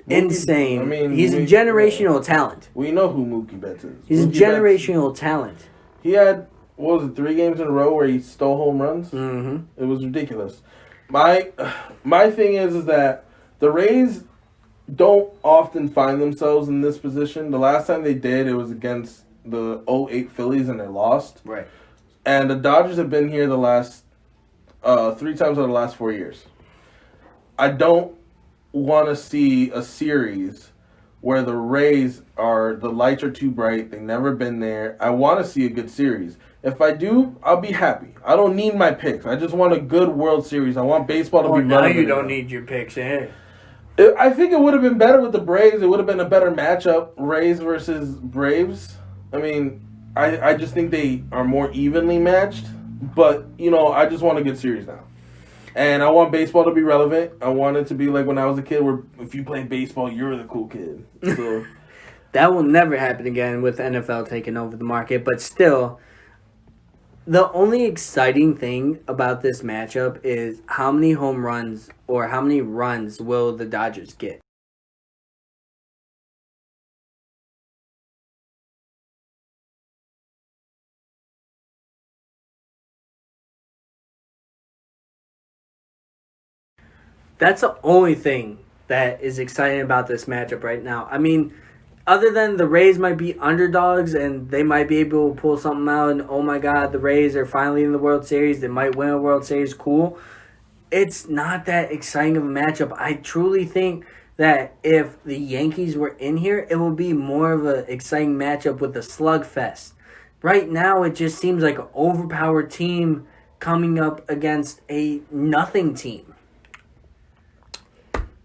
insane. I mean, he's a generational talent. We know who Mookie Betts is. He's a generational talent. He had, 3 games in a row where he stole home runs? Mm-hmm. It was ridiculous. My thing is that the Rays don't often find themselves in this position. The last time they did, it was against the 08 Phillies, and they lost. Right. And the Dodgers have been here the last 3 times out of the last 4 years. I don't want to see a series where the Rays the lights are too bright. They've never been there. I want to see a good series. If I do, I'll be happy. I don't need my picks. I just want a good World Series. I want baseball to be relevant. Now you don't need your picks, eh? I think it would have been better with the Braves. It would have been a better matchup, Rays versus Braves. I mean, I just think they are more evenly matched. But, I just want a good series now. And I want baseball to be relevant. I want it to be like when I was a kid where if you play baseball, you're the cool kid. So that will never happen again with NFL taking over the market. But still, the only exciting thing about this matchup is how many home runs or how many runs will the Dodgers get. That's the only thing that is exciting about this matchup right now. I mean, other than the Rays might be underdogs and they might be able to pull something out and, oh my God, the Rays are finally in the World Series. They might win a World Series. Cool. It's not that exciting of a matchup. I truly think that if the Yankees were in here, it would be more of an exciting matchup with a slugfest. Right now, it just seems like an overpowered team coming up against a nothing team.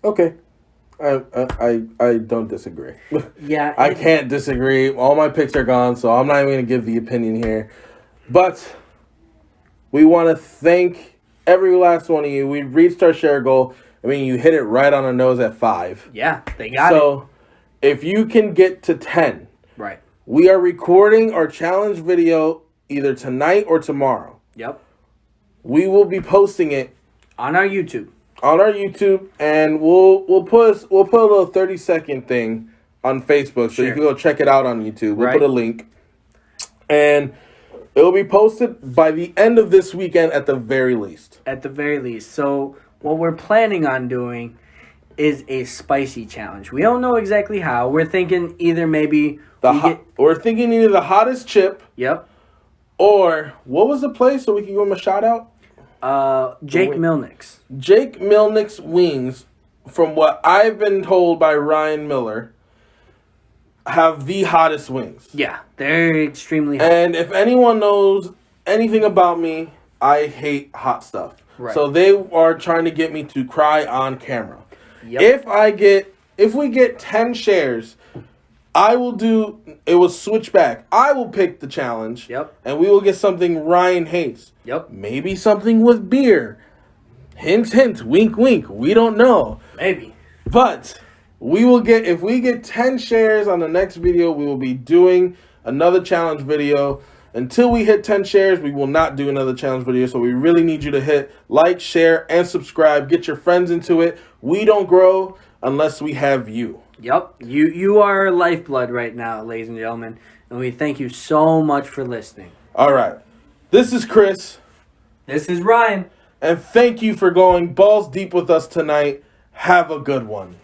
okay. I don't disagree. Yeah. I can't disagree. All my picks are gone, so I'm not even going to give the opinion here. But we want to thank every last one of you. We reached our share goal. I mean, you hit it right on the nose at 5. Yeah, they got it. So if you can get to 10, Right. We are recording our challenge video either tonight or tomorrow. Yep. We will be posting it On our YouTube. And we'll put a little 30-second thing on Facebook so you Sure. can go check it out on YouTube. We'll Right. put a link. And it'll be posted by the end of this weekend at the very least. At the very least. So what we're planning on doing is a spicy challenge. We don't know exactly how. We're thinking either maybe We're thinking either the hottest chip Yep. or what was the place so we can give him a shout out? Jake Milnick's. Jake Milnick's wings, from what I've been told by Ryan Miller, have the hottest wings. Yeah, they're extremely hot. And if anyone knows anything about me, I hate hot stuff. Right. So they are trying to get me to cry on camera. Yep. If we get 10 shares, it will switch back. I will pick the challenge. Yep. And we will get something Ryan hates. Yep. Maybe something with beer. Hint, hint, wink, wink. We don't know. Maybe. But if we get 10 shares on the next video, we will be doing another challenge video. Until we hit 10 shares, we will not do another challenge video. So we really need you to hit like, share, and subscribe. Get your friends into it. We don't grow unless we have you. Yep. You are our lifeblood right now, ladies and gentlemen. And we thank you so much for listening. All right. This is Chris. This is Ryan. And thank you for going balls deep with us tonight. Have a good one.